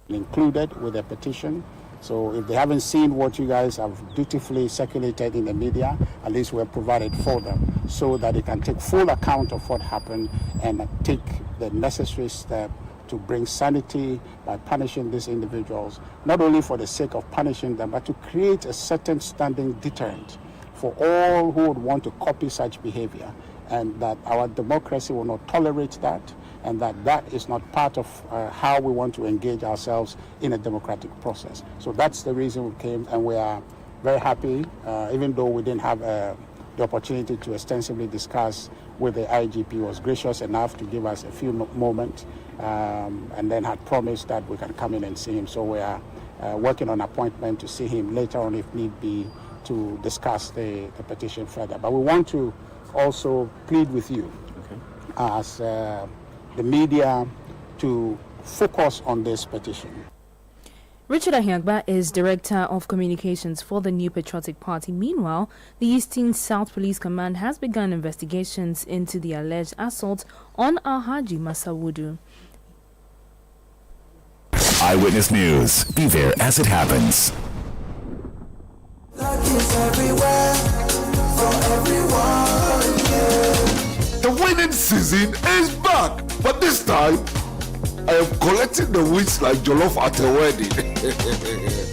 Included with the petition. So if they haven't seen what you guys have dutifully circulated in the media, at least we're provided for them so that they can take full account of what happened and take the necessary step to bring sanity by punishing these individuals, not only for the sake of punishing them, but to create a certain standing deterrent for all who would want to copy such behavior, and that our democracy will not tolerate that, and that is not part of how we want to engage ourselves in a democratic process. So that's the reason we came, and we are very happy, even though we didn't have the opportunity to extensively discuss with the IGP. He was gracious enough to give us a few moments, and then had promised that we can come in and see him. So we are working on appointment to see him later on if need be, to discuss the petition further. But we want to also plead with you as the media to focus on this petition. Richard Ahiagba is Director of Communications for the New Patriotic Party. Meanwhile, the Eastern South Police Command has begun investigations into the alleged assault on Alhaji Masawudu. Eyewitness News. Be there as it happens. The winning season is back, but this time I am collecting the wins like jollof at a wedding.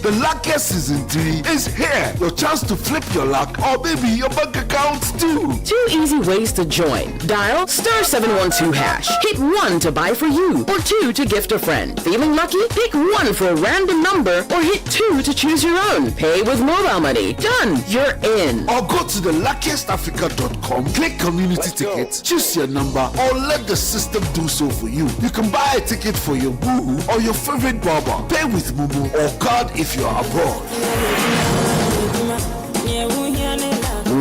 The luckiest season 3 is here. Your chance to flip your luck, or maybe your bank account too. 2 easy ways to join. Dial *712#. Hit 1 to buy for you, or 2 to gift a friend. Feeling lucky? Pick 1 for a random number, or hit 2 to choose your own. Pay with mobile money. Done. You're in. Or go to the luckiestafrica.com, click community tickets, choose your number, or let the system do so for you. You can buy a ticket for your boo or your favorite barber. Pay with Mumu or card if you are abroad.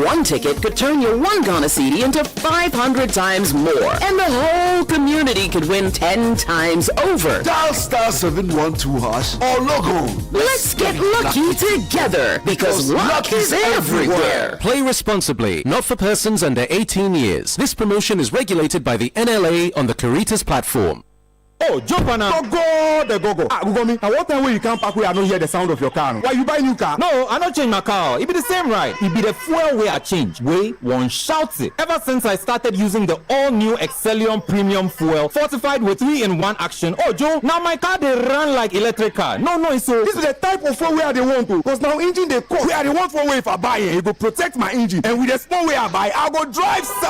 1 ticket could turn your 1 Ghana Cedi into 500 times more, and the whole community could win 10 times over. Dial *712# or log on. Let's get lucky together, because luck is everywhere. Play responsibly, not for persons under 18 years. This promotion is regulated by the NLA on the Caritas platform. Oh, jump on now. Go. Google me. And what time when you come back, we are not hear the sound of your car? Why you buy new car? No, I not change my car. It be the same, right? It be the fuel way I change. Way one shouts it. Ever since I started using the all-new Excellium Premium Fuel, fortified with 3-in-1 action. Oh, Joe, now my car they run like electric car. No, so this is the type of fuel where they want to. Because now engine they cost. Where they want for way if I buy it, it will protect my engine. And with the small way I buy, I go drive, sir.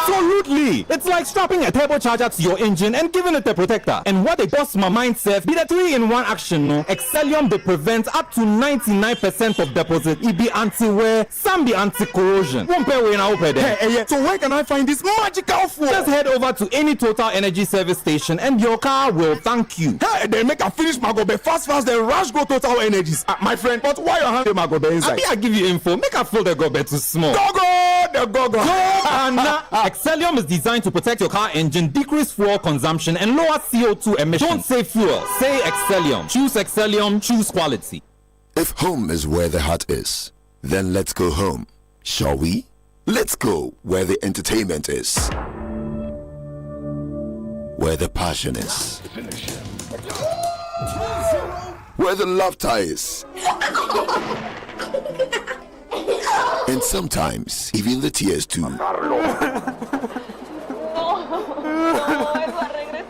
Absolutely. It's like strapping a turbocharger to your engine and giving it a protector. And what they bust my mind says be the 3-in-1 action. No, Excellium they prevent up to 99% of deposit. It be anti-wear, some be anti-corrosion. Won't pay way now, Hey, so where can I find this magical fuel? Just head over to any Total Energy service station and your car will thank you. Hey, they make a finish Magobe fast, then rush go Total Energies. My friend, but why you have the Magobe inside? I give you info. Make a fill the Gobe too small. Go! And Excellium is designed to protect your car engine, decrease fuel consumption, and lower CO2 emissions. Don't say fuel, say Excellium. Choose Excellium, choose quality. If home is where the heart is, then let's go home, shall we? Let's go where the entertainment is, where the passion is, where the laughter is, and sometimes even the tears too.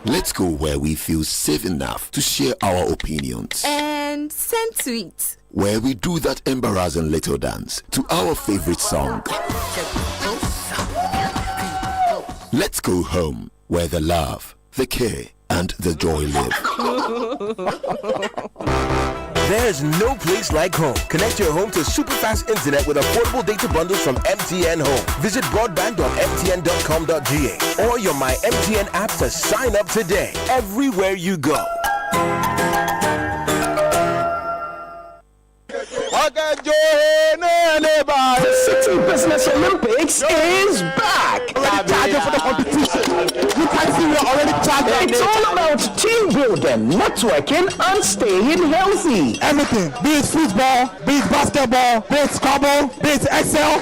Let's go where we feel safe enough to share our opinions and send tweets, where we do that embarrassing little dance to our favorite song. Let's go home where the love, the care, and the joy live. There's no place like home. Connect your home to super fast internet with affordable data bundles from MTN Home. Visit broadband.mtn.com.ga or your My MTN app to sign up today. Everywhere you go. The City Business Olympics is back. Charging for the competition. You can see we're already charging. It's all about team building, networking, and staying healthy. Everything, be it football, be it basketball, be it Scrabble, be it Excel,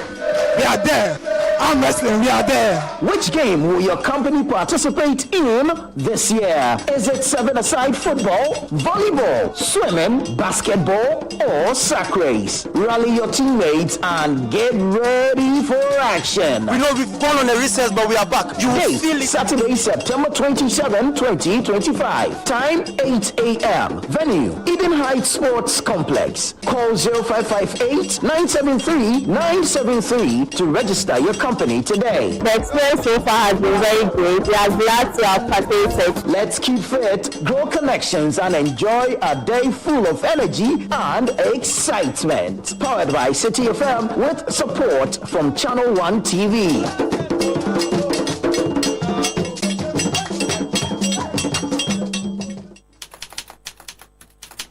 we are there. Arm wrestling, we are there. Which game will your company participate in this year? Is it 7-a-side football, volleyball, swimming, basketball, or sack race? Rally your teammates and get ready for action. We know we've gone on a recess, but we are back. You will feel it. Saturday, September 27, 2025. Time 8 a.m. Venue, Eden Heights Sports Complex. Call 0558-973-973 to register your company today. The experience so far has been very great. We are glad to have participated. Let's keep fit, grow connections, and enjoy a day full of energy and excitement. Powered by Citi FM with support from Channel 1 TV.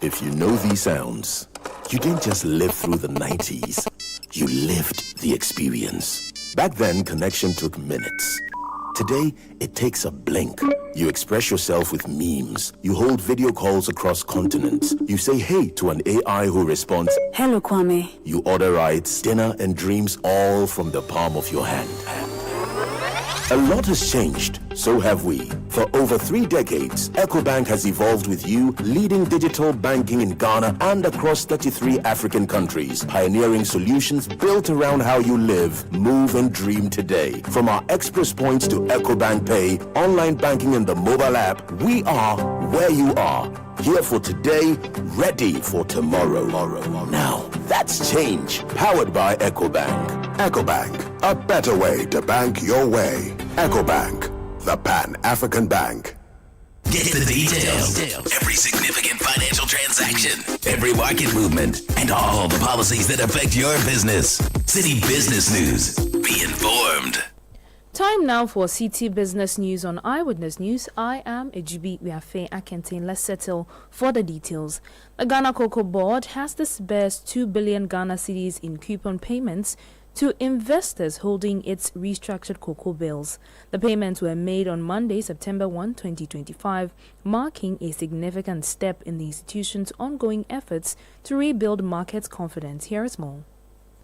If you know these sounds, you didn't just live through the 90s. You lived the experience. Back then, connection took minutes. Today, it takes a blink. You express yourself with memes. You hold video calls across continents. You say hey to an AI who responds, "Hello, Kwame." You order rides, dinner, and dreams all from the palm of your hand. A lot has changed, so have we. For over 3 decades, EcoBank has evolved with you, leading digital banking in Ghana and across 33 African countries, pioneering solutions built around how you live, move, and dream today. From our express points to EcoBank Pay, online banking, and the mobile app, we are where you are. Here for today, ready for tomorrow. Now, that's change. Powered by EcoBank. EcoBank, a better way to bank your way. EcoBank, the Pan-African Bank. Get the details. Every significant financial transaction, every market movement, and all the policies that affect your business. Citi Business News. Be informed. Time now for Citi Business News on Eyewitness News. I am Ejibi Wiafe Akentin. Let's settle for the details. The Ghana Cocoa Board has disbursed 2 billion Ghana cedis in coupon payments to investors holding its restructured cocoa bills. The payments were made on Monday, September 1, 2025, marking a significant step in the institution's ongoing efforts to rebuild market confidence. Here is more.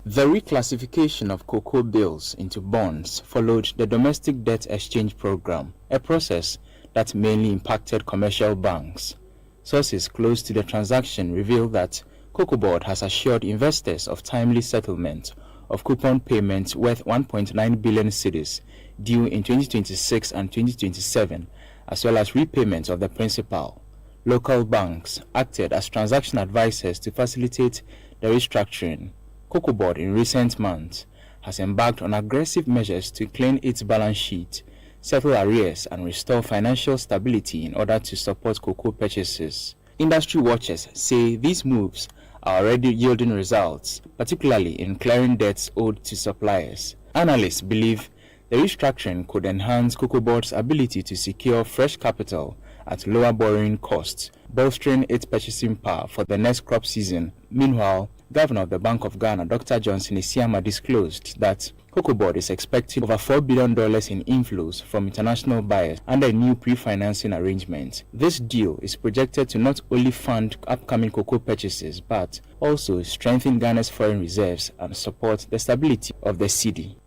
The reclassification of cocoa bills into bonds followed the domestic debt exchange program, a process that mainly impacted commercial banks. Sources close to the transaction reveal that Cocoa Board has assured investors of timely settlement of coupon payments worth 1.9 billion cedis due in 2026 and 2027, as well as repayment of the principal. Local banks acted as transaction advisors to facilitate the restructuring. Cocoa Board in recent months has embarked on aggressive measures to clean its balance sheet, settle arrears, and restore financial stability in order to support cocoa purchases. Industry watchers say these moves are already yielding results, particularly in clearing debts owed to suppliers. Analysts believe the restructuring could enhance Cocoa Board's ability to secure fresh capital at lower borrowing costs, bolstering its purchasing power for the next crop season. Meanwhile, Governor of the Bank of Ghana, Dr. Johnson Isiama, disclosed that Cocoa Board is expecting over $4 billion in inflows from international buyers under a new pre-financing arrangement. This deal is projected to not only fund upcoming cocoa purchases, but also strengthen Ghana's foreign reserves and support the stability of the cedi.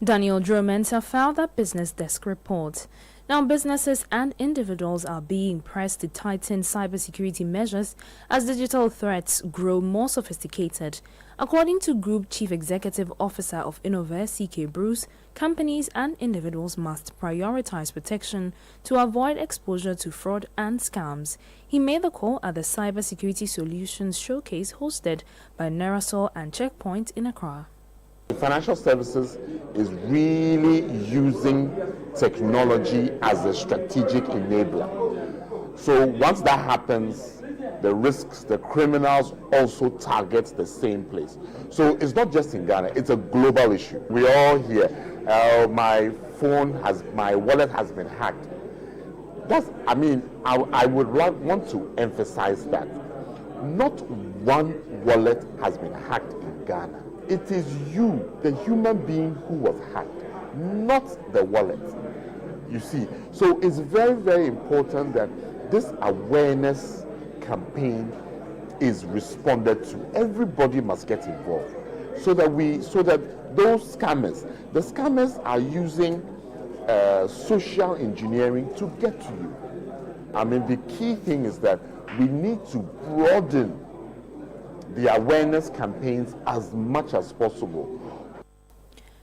Daniel Dromensa filed that Business Desk report. Now, businesses and individuals are being pressed to tighten cybersecurity measures as digital threats grow more sophisticated. According to Group Chief Executive Officer of Innover, C.K. Bruce, companies and individuals must prioritize protection to avoid exposure to fraud and scams. He made the call at the Cybersecurity Solutions Showcase hosted by Nerasol and Checkpoint in Accra. Financial services is really using technology as a strategic enabler. So once that happens, the risks, the criminals also target the same place. So it's not just in Ghana, it's a global issue. We all hear, my wallet has been hacked. I would want to emphasize that not one wallet has been hacked in Ghana. It is you, the human being, who was hacked, not the wallet. You see, so it's very, very important that this awareness campaign is responded to. Everybody must get involved so that those scammers, the scammers are using social engineering to get to you. The key thing is that we need to broaden the awareness campaigns as much as possible.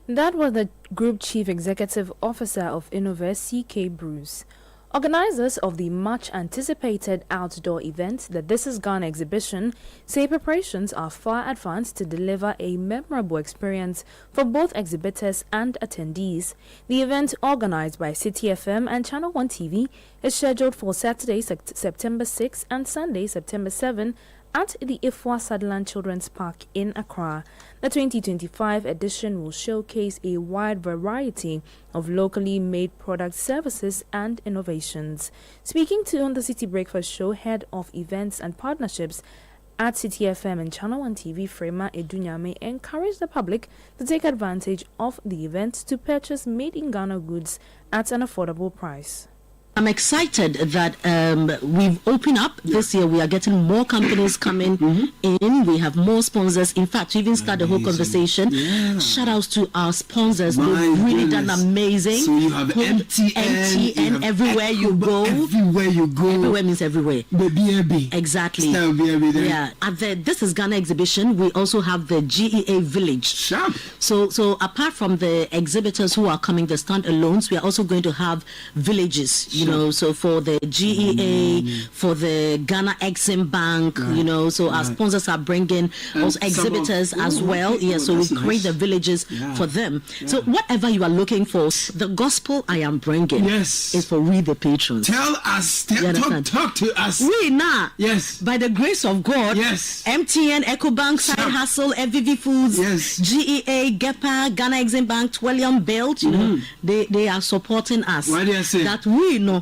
That was the Group Chief Executive Officer of Innovest, C.K. Bruce. Organizers of the much-anticipated outdoor event, the This Is Ghana exhibition, say preparations are far advanced to deliver a memorable experience for both exhibitors and attendees. The event, organized by Citi FM and Channel 1 TV, is scheduled for Saturday, September 6 and Sunday, September 7 at the Ifwa Sutherland Children's Park in Accra. The 2025 edition will showcase a wide variety of locally made products, services, and innovations. Speaking to on the Citi Breakfast Show, Head of Events and Partnerships at Citi FM and Channel 1 TV, Frema Edunyame, encouraged the public to take advantage of the event to purchase made in Ghana goods at an affordable price. I'm excited that we've opened up this year. We are getting more companies coming in. We have more sponsors. In fact, to even start the whole conversation, shout outs to our sponsors. They've really done amazing. So you have MTN everywhere you go. Everywhere means everywhere. BAB. Exactly. Yeah. At the This Is Ghana exhibition, we also have the GEA Village. Sharp. So apart from the exhibitors who are coming, the stand-alones, we are also going to have villages. So for the GEA, for the Ghana Exim Bank, so our sponsors are bringing also exhibitors as well. So we create the villages for them. So whatever you are looking for, the gospel I am bringing is for we the patrons. Tell us, talk to us. We now, yes, by the grace of God, yes, MTN, EcoBank, Side Hustle, FVV Foods, yes, GEA, GEPA, Ghana Exim Bank, Twellium Belt, they are supporting us. Why do I say that we know?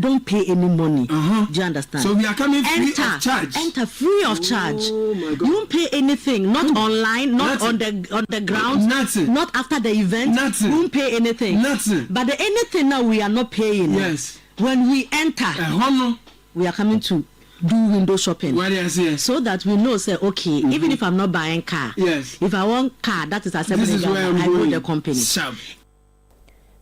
Don't pay any money. Do you understand? So we are coming free of charge. Enter free of charge. Oh my God. You don't pay anything. Not online. Not on the ground. Nothing. Not after the event. Nothing. You don't pay anything. Nothing. But the anything now we are not paying. Yes. When we enter, we are coming to do window shopping. What do I say? So that we know, say, okay, even if I'm not buying car, if I want car, that is acceptable. This is where I'm I going. go the company. Sharp.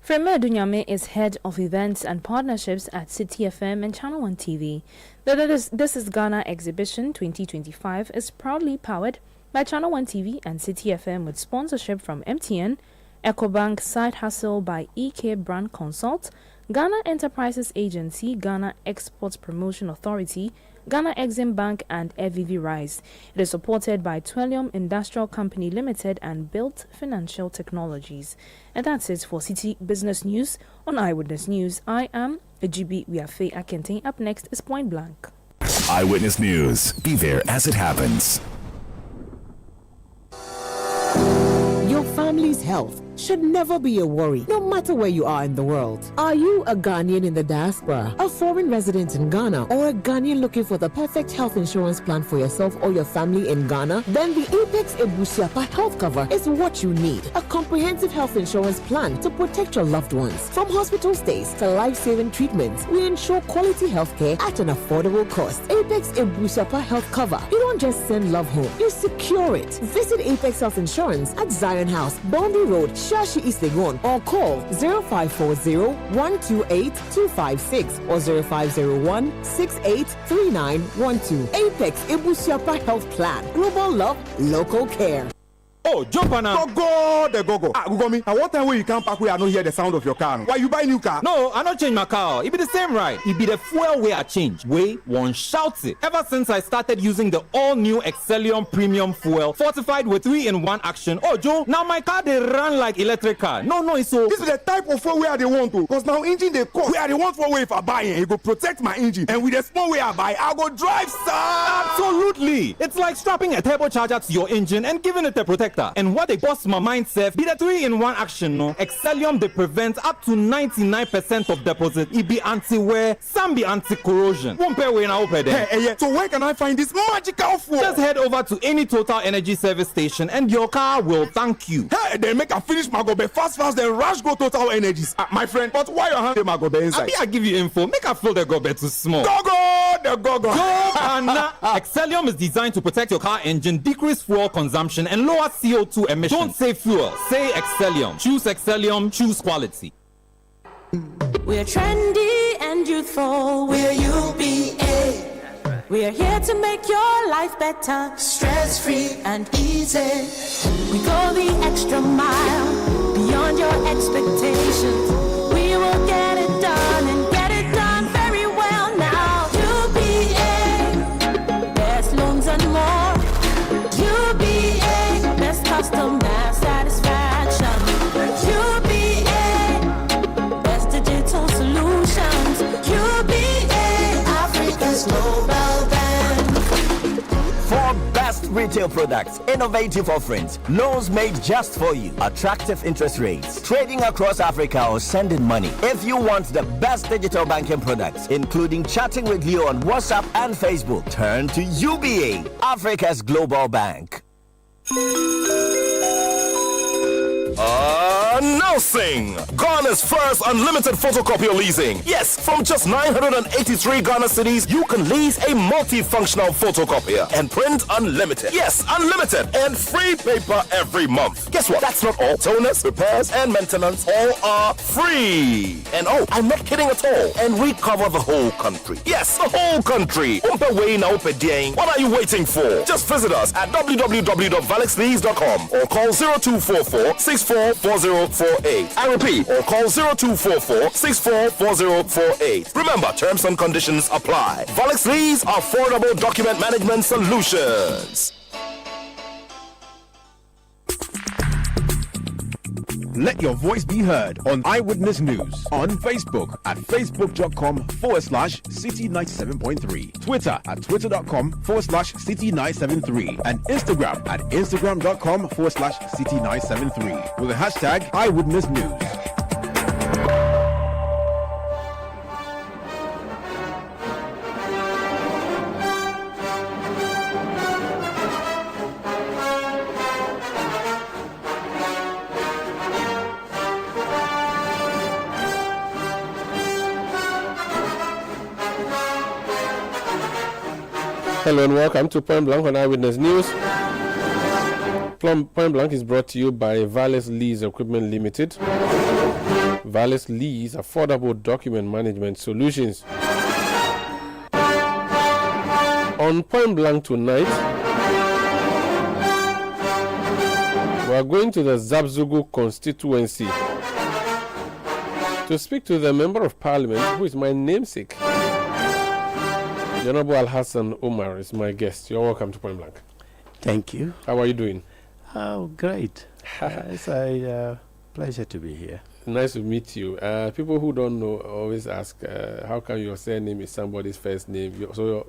Frema Edunyame is Head of Events and Partnerships at Citi FM and Channel 1 TV. This is Ghana Exhibition 2025 is proudly powered by Channel 1 TV and Citi FM with sponsorship from MTN, EcoBank, Side Hustle by EK Brand Consult, Ghana Enterprises Agency, Ghana Exports Promotion Authority, Ghana Exim Bank, and FVV Rise. It is supported by Twellium Industrial Company Limited and Built Financial Technologies. And that's it for Citi Business News on Eyewitness News. I am Ejibi Wiafe Akente. Up next is Point Blank. Eyewitness News. Be there as it happens. Your family's health should never be a worry, no matter where you are in the world. Are you a Ghanaian in the diaspora, a foreign resident in Ghana, or a Ghanaian looking for the perfect health insurance plan for yourself or your family in Ghana? Then the Apex Ebusiapa Health Cover is what you need. A comprehensive health insurance plan to protect your loved ones. From hospital stays to life-saving treatments, we ensure quality healthcare at an affordable cost. Apex Ebusiapa Health Cover. You don't just send love home, you secure it. Visit Apex Health Insurance at Zion House, Boundary Road, Shashi East Legon, or call 0540-128-256 or 0501-683912. Apex Ebusiapa Health Plan. Global love, local care. Oh, jump on now. Go. Gugomi, and what time will you come back where I don't hear the sound of your car? Why you buy new car? No, I don't change my car. It be the same, right? It be the fuel where I change. Way one shouts it. Ever since I started using the all-new Excellium Premium Fuel, fortified with 3-in-1 action. Oh, Joe, now my car they run like electric car. No, it's so. This is the type of fuel where they want to. Because now engine they cost. Where they want for way if I buy it, it go protect my engine. And with the small way I buy, I go drive, sir. Absolutely. It's like strapping a turbocharger to your engine and giving it a protector. And what they bust my mind says be the 3-in-1 action, no? Excellium they prevent up to 99% of deposit. It be anti-wear, some be anti-corrosion. One pair way now open there. Hey, so where can I find this magical fuel? Just head over to any Total Energy service station and your car will thank you. Hey, then make a finish my go be fast, then rush go Total Energies. My friend, but why you hand my go be inside? I give you info. Make a fill the go be too small. Go! Excellium is designed to protect your car engine, decrease fuel consumption, and lower CO2 emissions. Don't say fuel, say Excellium. Choose Excellium, choose quality. We're trendy and youthful. We're UBA. We're here to make your life better, stress-free and easy. We go the extra mile, beyond your expectations. We will get it done and get it done very well now. UBA, best loans and more. UBA, best customer satisfaction. UBA, best digital solutions. UBA, Africa's global bank. For best retail products, innovative offerings, loans made just for you, attractive interest rates, trading across Africa or sending money. If you want the best digital banking products, including chatting with you on WhatsApp and Facebook, turn to UBA, Africa's global bank. Announcing Ghana's first unlimited photocopier leasing. Yes, from just 983 Ghana cedis, you can lease a multifunctional photocopier and print unlimited. Yes, unlimited and free paper every month. Guess what? That's not all. Toners, repairs, and maintenance all are free. And oh, I'm not kidding at all. And we cover the whole country. Yes, the whole country. What are you waiting for? Just visit us at www.valexlease.com or call 0244 644048. I repeat, or call 0244 644048. Remember, terms and conditions apply. Valix Lease, affordable document management solutions. Let your voice be heard on Eyewitness News on Facebook at facebook.com/Citi97.3, Twitter at twitter.com/Citi973, and Instagram at instagram.com/Citi973 with the hashtag Eyewitness News. Hello and welcome to Point Blank on Eyewitness News. Point Blank is brought to you by Valles Lease Equipment Limited. Valles Lease, affordable document management solutions. On Point Blank tonight, we are going to the Zabzugu constituency to speak to the Member of Parliament, who is my namesake. The Honorable Al-Hassan Omar is my guest. You're welcome to Point Blank. Thank you. How are you doing? Oh, great. It's a pleasure to be here. Nice to meet you. People who don't know always ask, how come your surname is somebody's first name?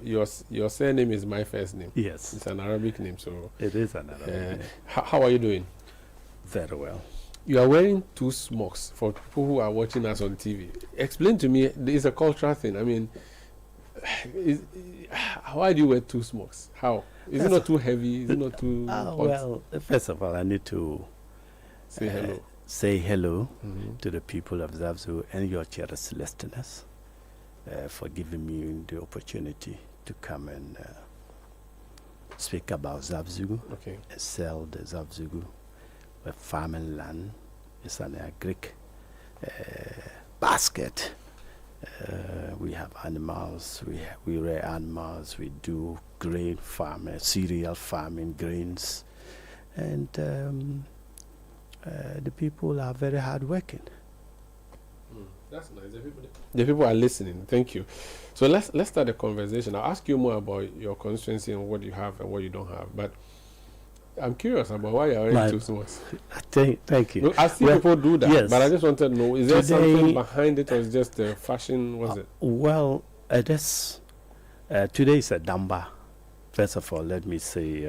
Your surname is my first name. Yes. It's an Arabic name. So it is an Arabic name. How are you doing? Very well. You are wearing two smocks for people who are watching us on TV. Explain to me, it's a cultural thing. I mean, why do you wear two smokes? How? Is it not too heavy? Is it not too hot? Well, first of all, I need to say hello. Say hello to the people of Zabzu and your cherished listeners for giving me the opportunity to come and speak about Zabzu. Okay. Sell the Zabzu farming land. It's an agric basket. We have animals, we rear animals, we do grain farming, cereal farming, grains, And the people are very hardworking. That's nice. The people are listening. Thank you. So let's start the conversation. I'll ask you more about your constituency and what you have and what you don't have. But I'm curious about why you're wearing 2 suits. Thank you. I see people do that, yes. but I just wanted to know, is there something behind it or is it just a fashion? What's it? Well, today is a Damba. First of all, let me say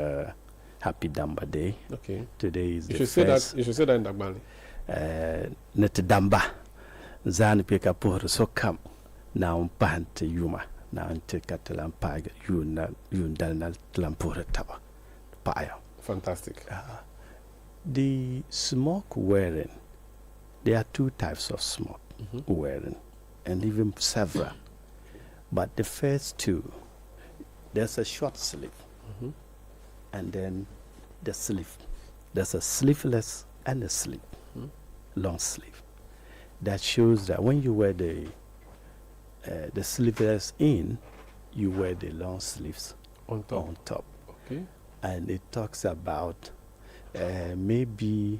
Happy Damba Day. Okay. Today is you the should first. Say that. You should say that in Dagbali. Net Damba. Zan pika por so kam na umpante yuma na ante katalan paga yun dalnal tlampore taba paya. Fantastic. The smoke wearing, there are 2 types of smoke wearing, and even several. But the first 2, there's a short sleeve, and then the sleeve. There's a sleeveless and a sleeve, long sleeve. That shows that when you wear the sleeveless in, you wear the long sleeves on top. Okay. And it talks about maybe,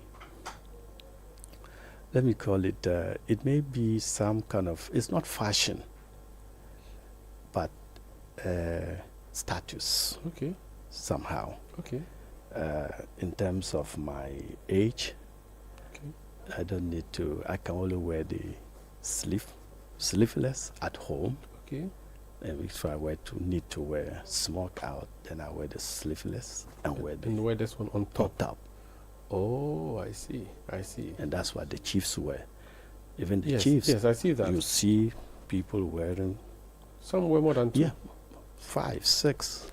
let me call it, it may be some kind of, it's not fashion, but status. Okay. Somehow. Okay. In terms of my age, I don't need to, I can only wear the sleeveless at home. Okay. And if I need to wear smoke out, then I wear the sleeveless and wear this one on top. Oh, I see. And that's what the chiefs wear. Even the yes, chiefs. Yes, I see that. You see people wearing. Some wear more than 2. Yeah, 5, 6.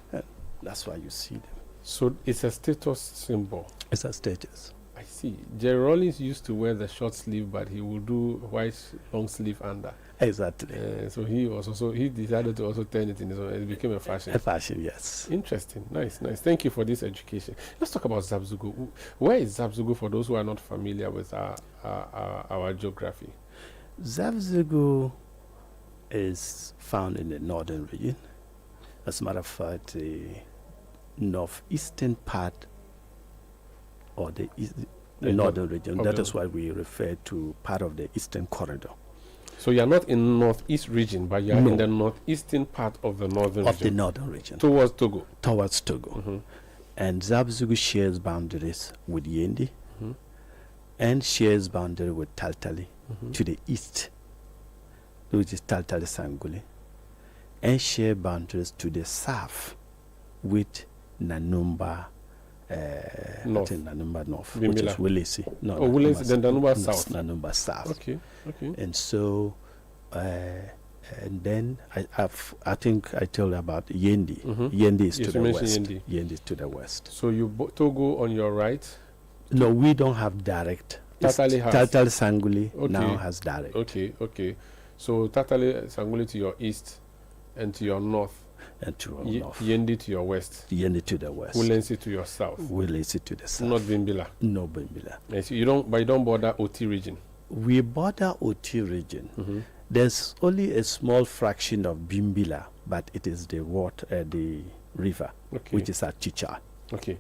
That's why you see them. So it's a status symbol. It's a status. I see. Jerry Rollins used to wear the short sleeve, but he would do white long sleeve under. Exactly. So he decided to also turn it in his own. It became a fashion. A fashion, yes. Interesting. Nice. Thank you for this education. Let's talk about Zabzugu. Where is Zabzugu for those who are not familiar with our geography? Zabzugu is found in the northern region. As a matter of fact, the northeastern part or the northern region. That is why we refer to part of the eastern corridor. So you are not in northeast region, but you are in the northeastern part of the northern region. Of the northern region. Towards Togo. Towards Togo. And Zabzugu shares boundaries with Yendi and shares boundary with Taltali to the east, which is Taltali Sanguli, and share boundaries to the south with Nanumba North. Nanumba North, Bimbila. which is Wilesi. No, Wilesi, then Nanumba South. Nanumba South. Okay. And so, and then I think I told you about Yendi. Yendi is to the west. Yendi is to the west. So you Togo on your right? No, we don't have direct. Tatali has. Tatali Sanguli now has direct. Okay. So Tatali Sanguli to your east and to your north. And to our north. Yendi to your west. Yendi to the west. Wulensi to your south. Wulensi to the south. Not Bimbila. No Bimbila. Yes, you don't border OT region. We border OT region. There's only a small fraction of Bimbila, but it is the water, the river, which is at Chicha. Okay.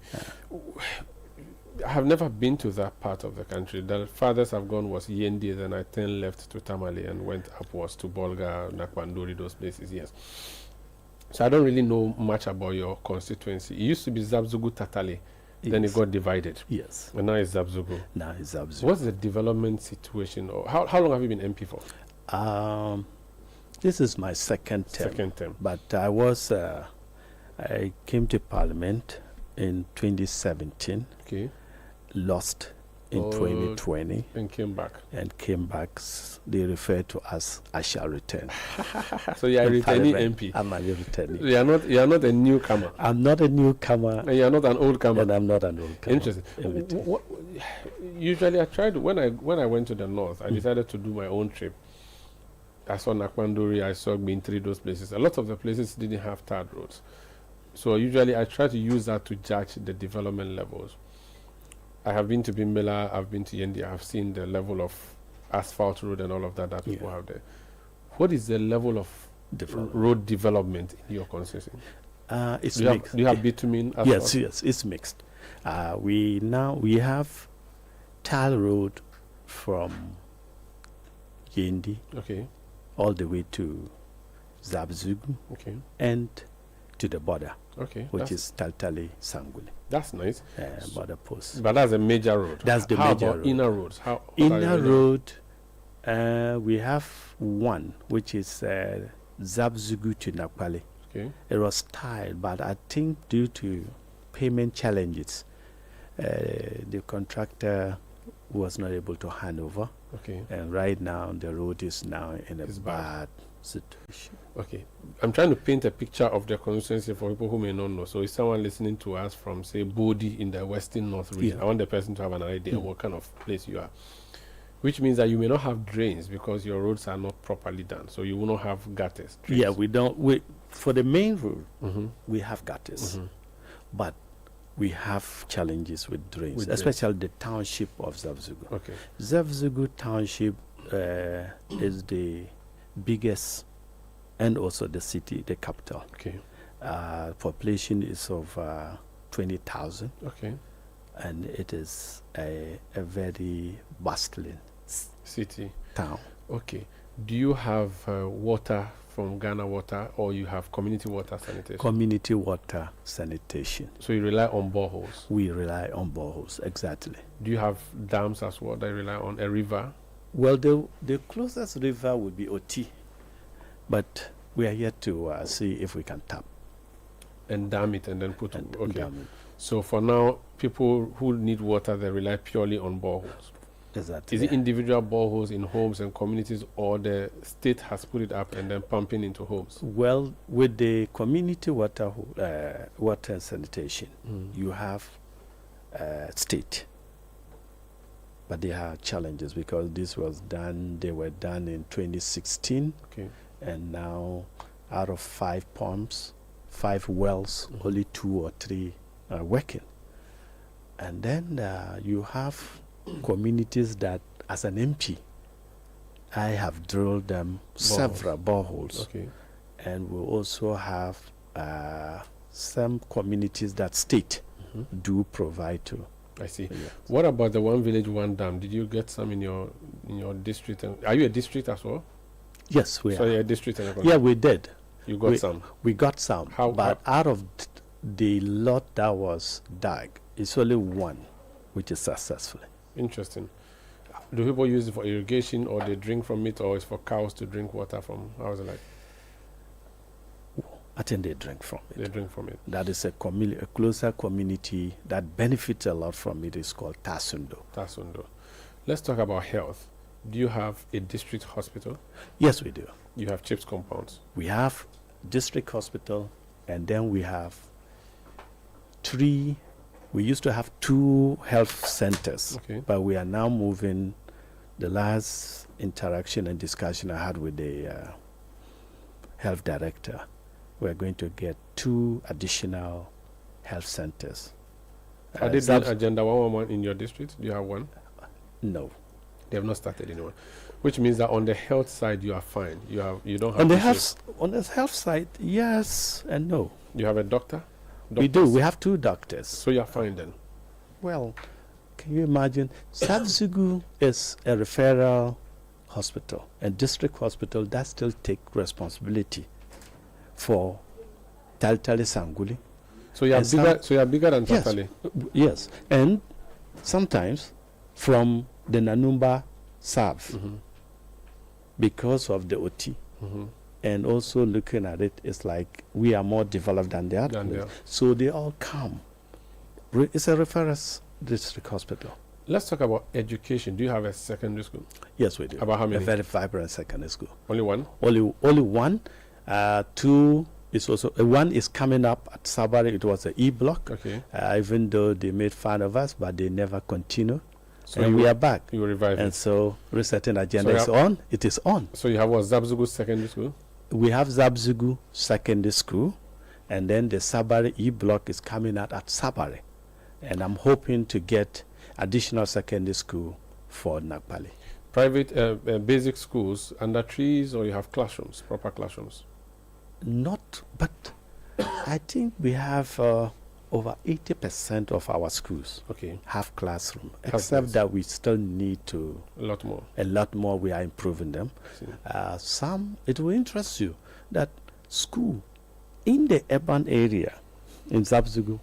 I have never been to that part of the country. The farthest I've gone was Yendi, then I turned left to Tamale and went upwards to Bolga, Nakwandori, those places, yes. So I don't really know much about your constituency. It used to be Zabzugu Tatale, then it got divided. Yes. And now it's Zabzugu. Now it's Zabzugu. What's the development situation? Or how long have you been MP for? This is my second term. But I came to Parliament in 2017. Okay. Lost in 2020. And came back. They refer to us, I shall return. So you are a returning MP. I'm a returning. You are not a newcomer. I'm not a newcomer. And you are not an old comer. And I'm not an old comer. Interesting. Usually I tried, when I went to the north, I decided to do my own trip. I saw Nakwandori, I saw Bintri, those places. A lot of the places didn't have tarred roads. So usually I try to use that to judge the development levels. I have been to Bimbela, I've been to Yendi, I've seen the level of asphalt road and all of that people have there. What is the level of road development in your constituency? It's mixed. Do you have bitumen asphalt? Yes, it's mixed. We have tile road from Yendi, okay, all the way to Zabzugu, okay, and to the border, okay, which is Taltali Sanguli. That's nice. Border post. But that's a major road. That's the How major about road. inner roads? How Inner road, we have one, which is Zabzugu to Nakwale. Okay. It was tiled, but I think due to payment challenges, the contractor was not able to hand over. Okay. And right now, the road is now in a bad situation. Okay. I'm trying to paint a picture of the constituency for people who may not know. So if someone listening to us from, say, Bodi in the western north region, Yeah. I want the person to have an idea what kind of place you are. Which means that you may not have drains because your roads are not properly done. So you will not have gutters. Drains. Yeah, we don't. For the main road, we have gutters. But we have challenges with drains, especially the township of Zabzugu. Okay. Zabzugu township is the biggest and also the city, the capital. Okay. Population is of 20,000. Okay. And it is a very bustling city town. Okay. Do you have water from Ghana Water, or you have community water sanitation? Community water sanitation. So you rely on boreholes? We rely on boreholes, exactly. Do you have dams as well that rely on a river? Well, the closest river would be Oti, but we are yet to see if we can tap. And dam it and then put it. Okay. Dam it. So for now, people who need water, they rely purely on boreholes. Exactly. Is it individual boreholes in homes and communities, or the state has put it up and then pumping into homes? Well, with the community water water sanitation, you have state, but there are challenges because they were done in 2016, okay, and now out of 5 pumps, 5 wells, only 2 or 3 are working. And then you have communities that, as an MP, I have drilled them several boreholes. Okay. And we also have some communities that state do provide to. I see. Yeah. What about the one village, one dam? Did you get some in your district? Are you a district as well? Yes, we are. So you're a district. Yeah, we did. You got some? We got some. But out of the lot that was dug, it's only one which is successful. Interesting. Do people use it for irrigation, or they drink from it, or it's for cows to drink water from? How is it like? I think they drink from it. They drink from it. That is a closer community that benefits a lot from it. Is called Tasundo. Tasundo. Let's talk about health. Do you have a district hospital? Yes, we do. You have CHIPS compounds? We have district hospital, and then we have 3. We used to have 2 health centers, okay, but we are now moving. The last interaction and discussion I had with the health director, we're going to get 2 additional health centers. Are they doing Agenda 111 in your district? Do you have one? No. They have not started anyone. Which means that on the health side you are fine. You don't have on the issues. health side, yes and no. You have a doctor? We do. We have 2 doctors. So you're fine then? Well, can you imagine? Zabzugu is a referral hospital, and district hospital that still take responsibility for Taltali Sanguli. So you are bigger. So you are bigger than Yes, Taltali. yes, and sometimes from the Nanumba Sav, because of the OT. And also looking at it, it's like we are more developed than the other. So they all come. It's a referral district hospital. Let's talk about education. Do you have a secondary school? Yes, we do. About how many? A very vibrant secondary school. Only one? Only one. 2 is also, 1 is coming up at Sabari. It was an E-block. Okay. Even though they made fun of us, but they never continue. So and we are back. You revive and it. so resetting agenda is on. It is on. So you have what, Zabzugu Secondary School? We have Zabzugu Secondary School, and then the Sabari E-block is coming out at Sabari. And I'm hoping to get additional secondary school for Nagpali. Private basic schools under trees, or you have classrooms, proper classrooms? Not, but I think we have over 80% of our schools have classroom, Have except this. that we still need to A lot more. A lot more. We are improving them. Some, it will interest you that school in the urban area in Zabzugu,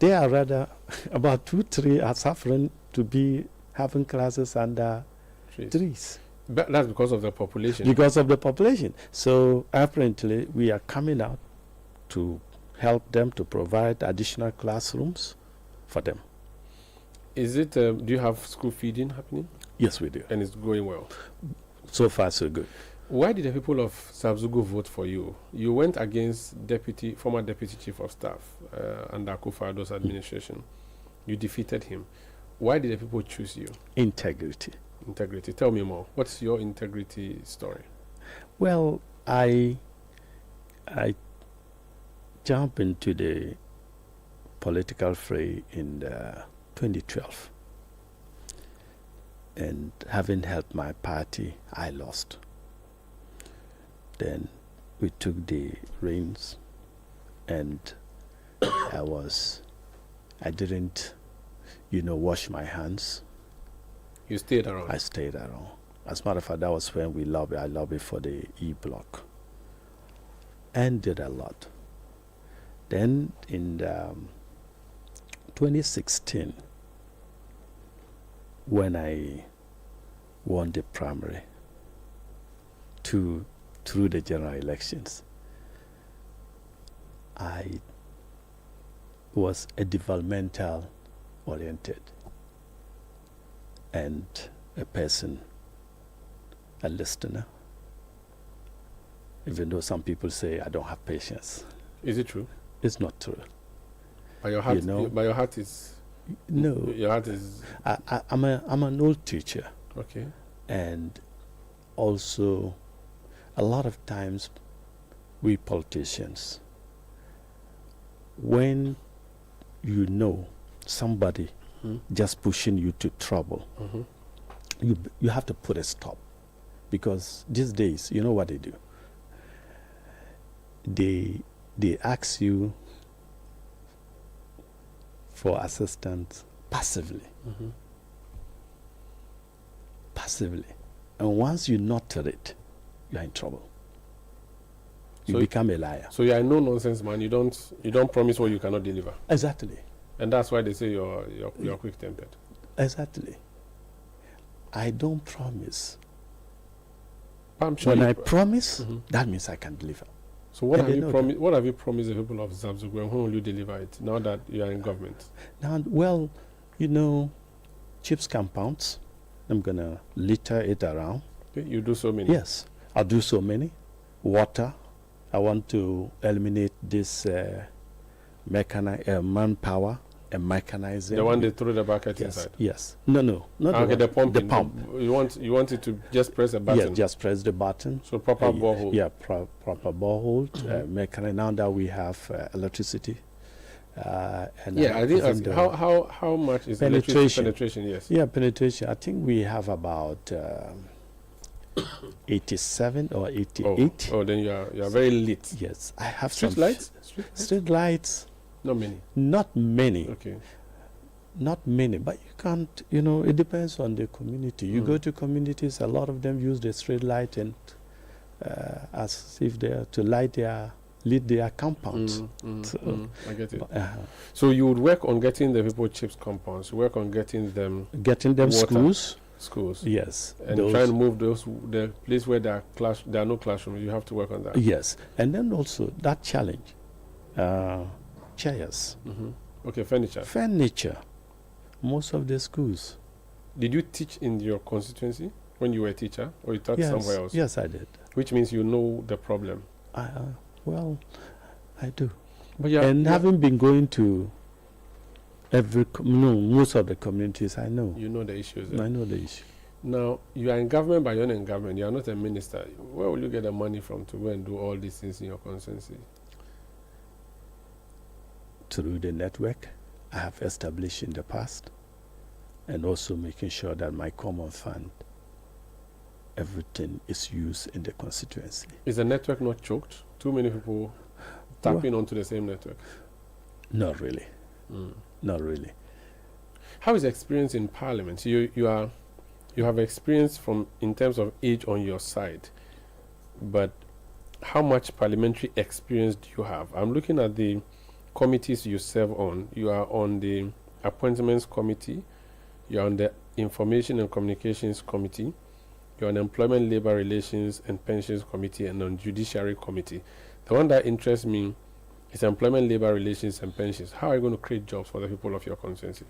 they are rather about 2-3 are suffering to be having classes under trees. But that's because of the population. Because of the population. So apparently we are coming out to help them to provide additional classrooms for them. Is it, do you have school feeding happening? Yes, we do. And it's going well? So far, so good. Why did the people of Zabzugu vote for you? You went against former Deputy Chief of Staff under Akufo-Addo's administration. You defeated him. Why did the people choose you? Integrity. Integrity. Tell me more. What's your integrity story? Well, I jumped into the political fray in 2012. And having helped my party, I lost. Then we took the reins, and I didn't, wash my hands. You stayed around? I stayed around. As a matter of fact, that was when I lobbied for the E-block and did a lot. Then in 2016, when I won the primary through the general elections, I was a developmental oriented and a person, a listener, even though some people say I don't have patience. Is it true? It's not true. But your heart, is... No. Your heart is... I'm an old teacher. Okay. And also, a lot of times, we politicians, when you know somebody just pushing you to trouble, you have to put a stop. Because these days, you know what they do? They ask you for assistance passively. Passively. And once you nurture it, you are in trouble. You become a liar. So you are a no-nonsense man. You don't promise what you cannot deliver. Exactly. And that's why they say you're quick-tempered. Exactly. I don't promise. When I promise, that means I can deliver. So what have you promised the people of Zabzugu, and when will you deliver it now that you are in government? Now, well, chips compounds. I'm going to litter it around. Okay, you do so many? Yes, I'll do so many. Water. I want to eliminate this manpower and mechanizing. The one they throw the bucket inside? Yes. No. Not the pump. The pump. You want it to just press a button? Yeah, just press the button. So proper borehole? Yeah, proper borehole. Mechanic. Now that we have electricity. And I think how much is penetration? Yes. Yeah, penetration. I think we have about 87 or 88. Oh, then you are very lit. Yes, I have street lights. Street lights. Not many. Not many. Okay. Not many, but you can't. It depends on the community. You go to communities, a lot of them use the street light and as if they are to lead their compounds. I get it. So you would work on getting the people chips compounds. Work on getting them water. Schools. Yes. And try and move the place where there are no classrooms. You have to work on that. Yes. And then also that challenge. Chairs. Okay, furniture. Furniture. Most of the schools. Did you teach in your constituency when you were a teacher, or you taught somewhere else? Yes, I did. Which means you know the problem. Well, I do. But having been going to most of the communities, I know. You know the issues. I know the issue. Now, you are in government, but you're not in government. You are not a minister. Where will you get the money from to go and do all these things in your constituency? Through the network I have established in the past, and also making sure that my common fund, everything is used in the constituency. Is the network not choked? Too many people tapping onto the same network? Not really. Not really. How is experience in Parliament? You have experience from in terms of age on your side, but how much parliamentary experience do you have? I'm looking at the committees you serve on. You are on the Appointments Committee, you are on the Information and Communications Committee, you're on Employment, Labor Relations and Pensions Committee, and on Judiciary Committee. The one that interests me is Employment, Labor Relations and Pensions. How are you going to create jobs for the people of your constituency?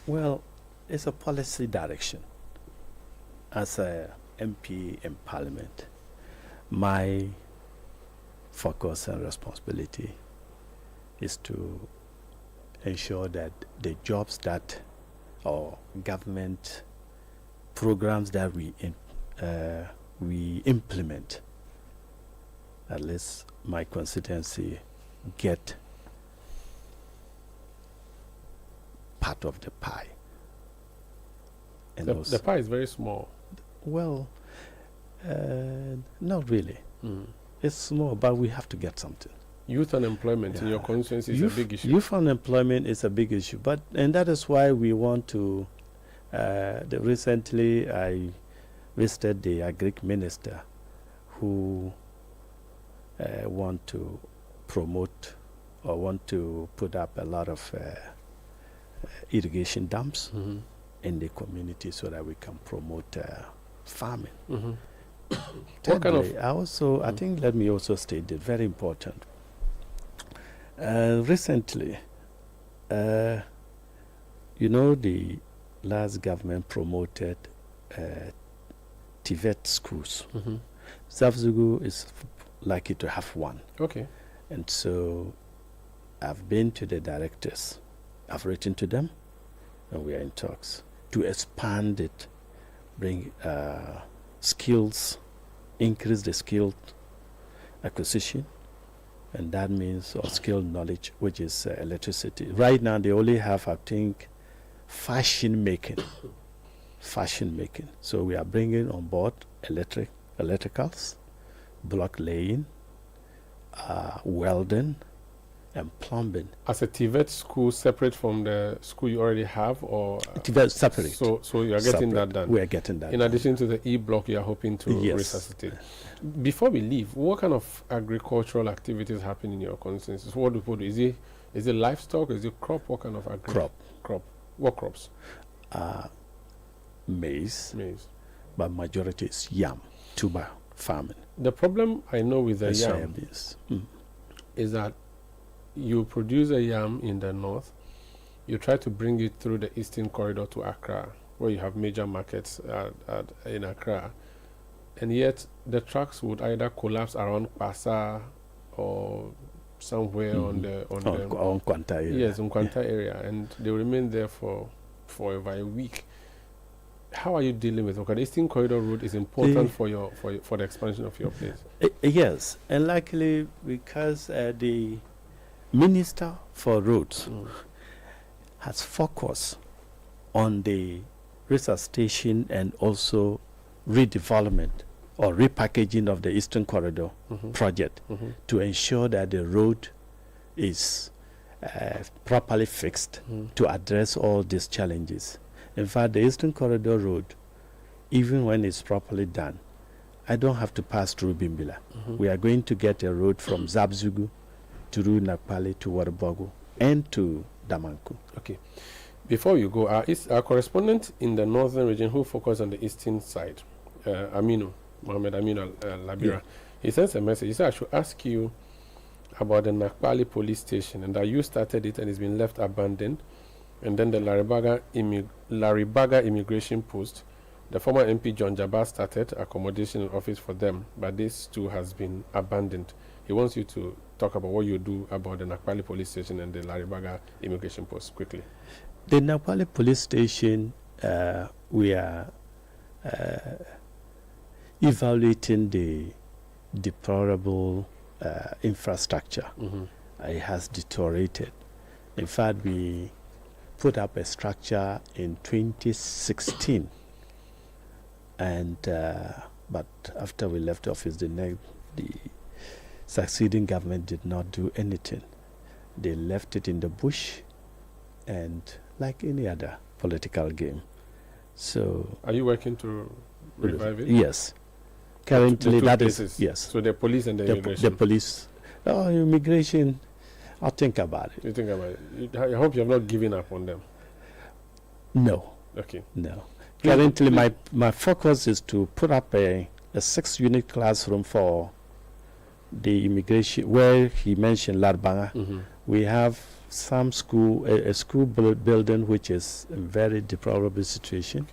Well, it's a policy direction. As a MP in Parliament, my focus and responsibility is to ensure that the jobs that or government programs that we implement, at least my constituency, get part of the pie. And the pie is very small. Well, not really. It's small, but we have to get something. Youth unemployment in your constituency is a big issue. Youth unemployment is a big issue, and that is why we want to. Recently, I visited the Agric Minister, who want to promote or want to put up a lot of irrigation dams in the community so that we can promote farming. What kind of? I think let me also state it, very important. Recently, the last government promoted TVET schools. Zavzugu is likely to have one. Okay. And so I've been to the directors. I've written to them, and we are in talks to expand it, bring skills, increase the skill acquisition, and that means or skill knowledge, which is electricity. Right now, they only have, I think, fashion making. So we are bringing on board electricals, block laying, welding, and plumbing. As a TVET school, separate from the school you already have, or TVET separate? So you are getting that done. We are getting that. In addition to the E-block, you are hoping to resuscitate. Before we leave, what kind of agricultural activities happen in your constituencies? What do people do? Is it livestock? Is it crop? What kind of crop? What crops? Maize. But majority is yam, tuber farming. The problem I know with the yam is that you produce a yam in the north, you try to bring it through the eastern corridor to Accra, where you have major markets in Accra, and yet the trucks would either collapse around Pasa or somewhere on Kwanta area. Yes, on Kwanta area, and they remain there for over a week. How are you dealing with it? Okay, the Eastern Corridor route is important for the expansion of your place. Yes, and luckily because the Minister for Roads has focused on the resuscitation and also redevelopment or repackaging of the Eastern Corridor project to ensure that the road is properly fixed to address all these challenges. In fact, the Eastern Corridor road, even when it's properly done, I don't have to pass through Bimbila. We are going to get a road from Zabzugu to Nakpale to Warabogo and to Damanku. Okay. Before you go, our correspondent in the northern region who focused on the eastern side, Mohammed Aminu Labira, he sends a message. He said, I should ask you about the Nakpale police station and that you started it and it's been left abandoned. And then the Laribaga immigration post, the former MP John Jabbar started accommodation office for them, but this too has been abandoned. He wants you to talk about what you do about the Nakpale police station and the Laribaga immigration post quickly. The Nakpale police station, we are evaluating the deplorable infrastructure. It has deteriorated. In fact, we put up a structure in 2016, and but after we left office, the succeeding government did not do anything. They left it in the bush, and like any other political game. So, are you working to revive it? Yes. Currently, that places. is yes. So the police and the immigration. The police, immigration. I'll think about it. You think about it. I hope you have not given up on them. No. Okay. No. Currently, my focus is to put up a 6-unit classroom for the immigration, where he mentioned Larbanga. We have some school, a school building which is a very deplorable situation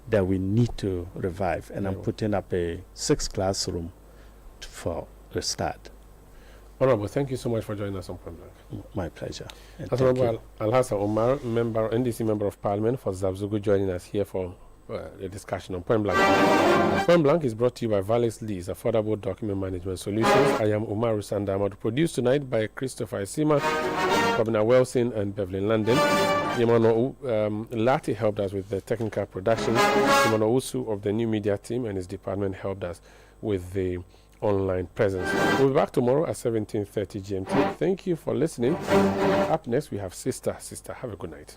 that we need to revive. And I'm putting up a 6 classroom for a start. Honorable, thank you so much for joining us on Point Blank. My pleasure. Honorable Alhassan Omar, NDC Member of Parliament for Zabzugu, joining us here for a discussion on Point Blank. Point Blank is brought to you by Valix Lease, affordable document management solutions. I am Umar Sandamad, produced tonight by Christopher Isima, Robina Wilson, and Beverly London. Yamano Lati helped us with the technical production. Yamano Usu of the new media team and his department helped us with the online presence. We'll be back tomorrow at 17:30 GMT. Thank you for listening. Up next, we have Sister. Have a good night.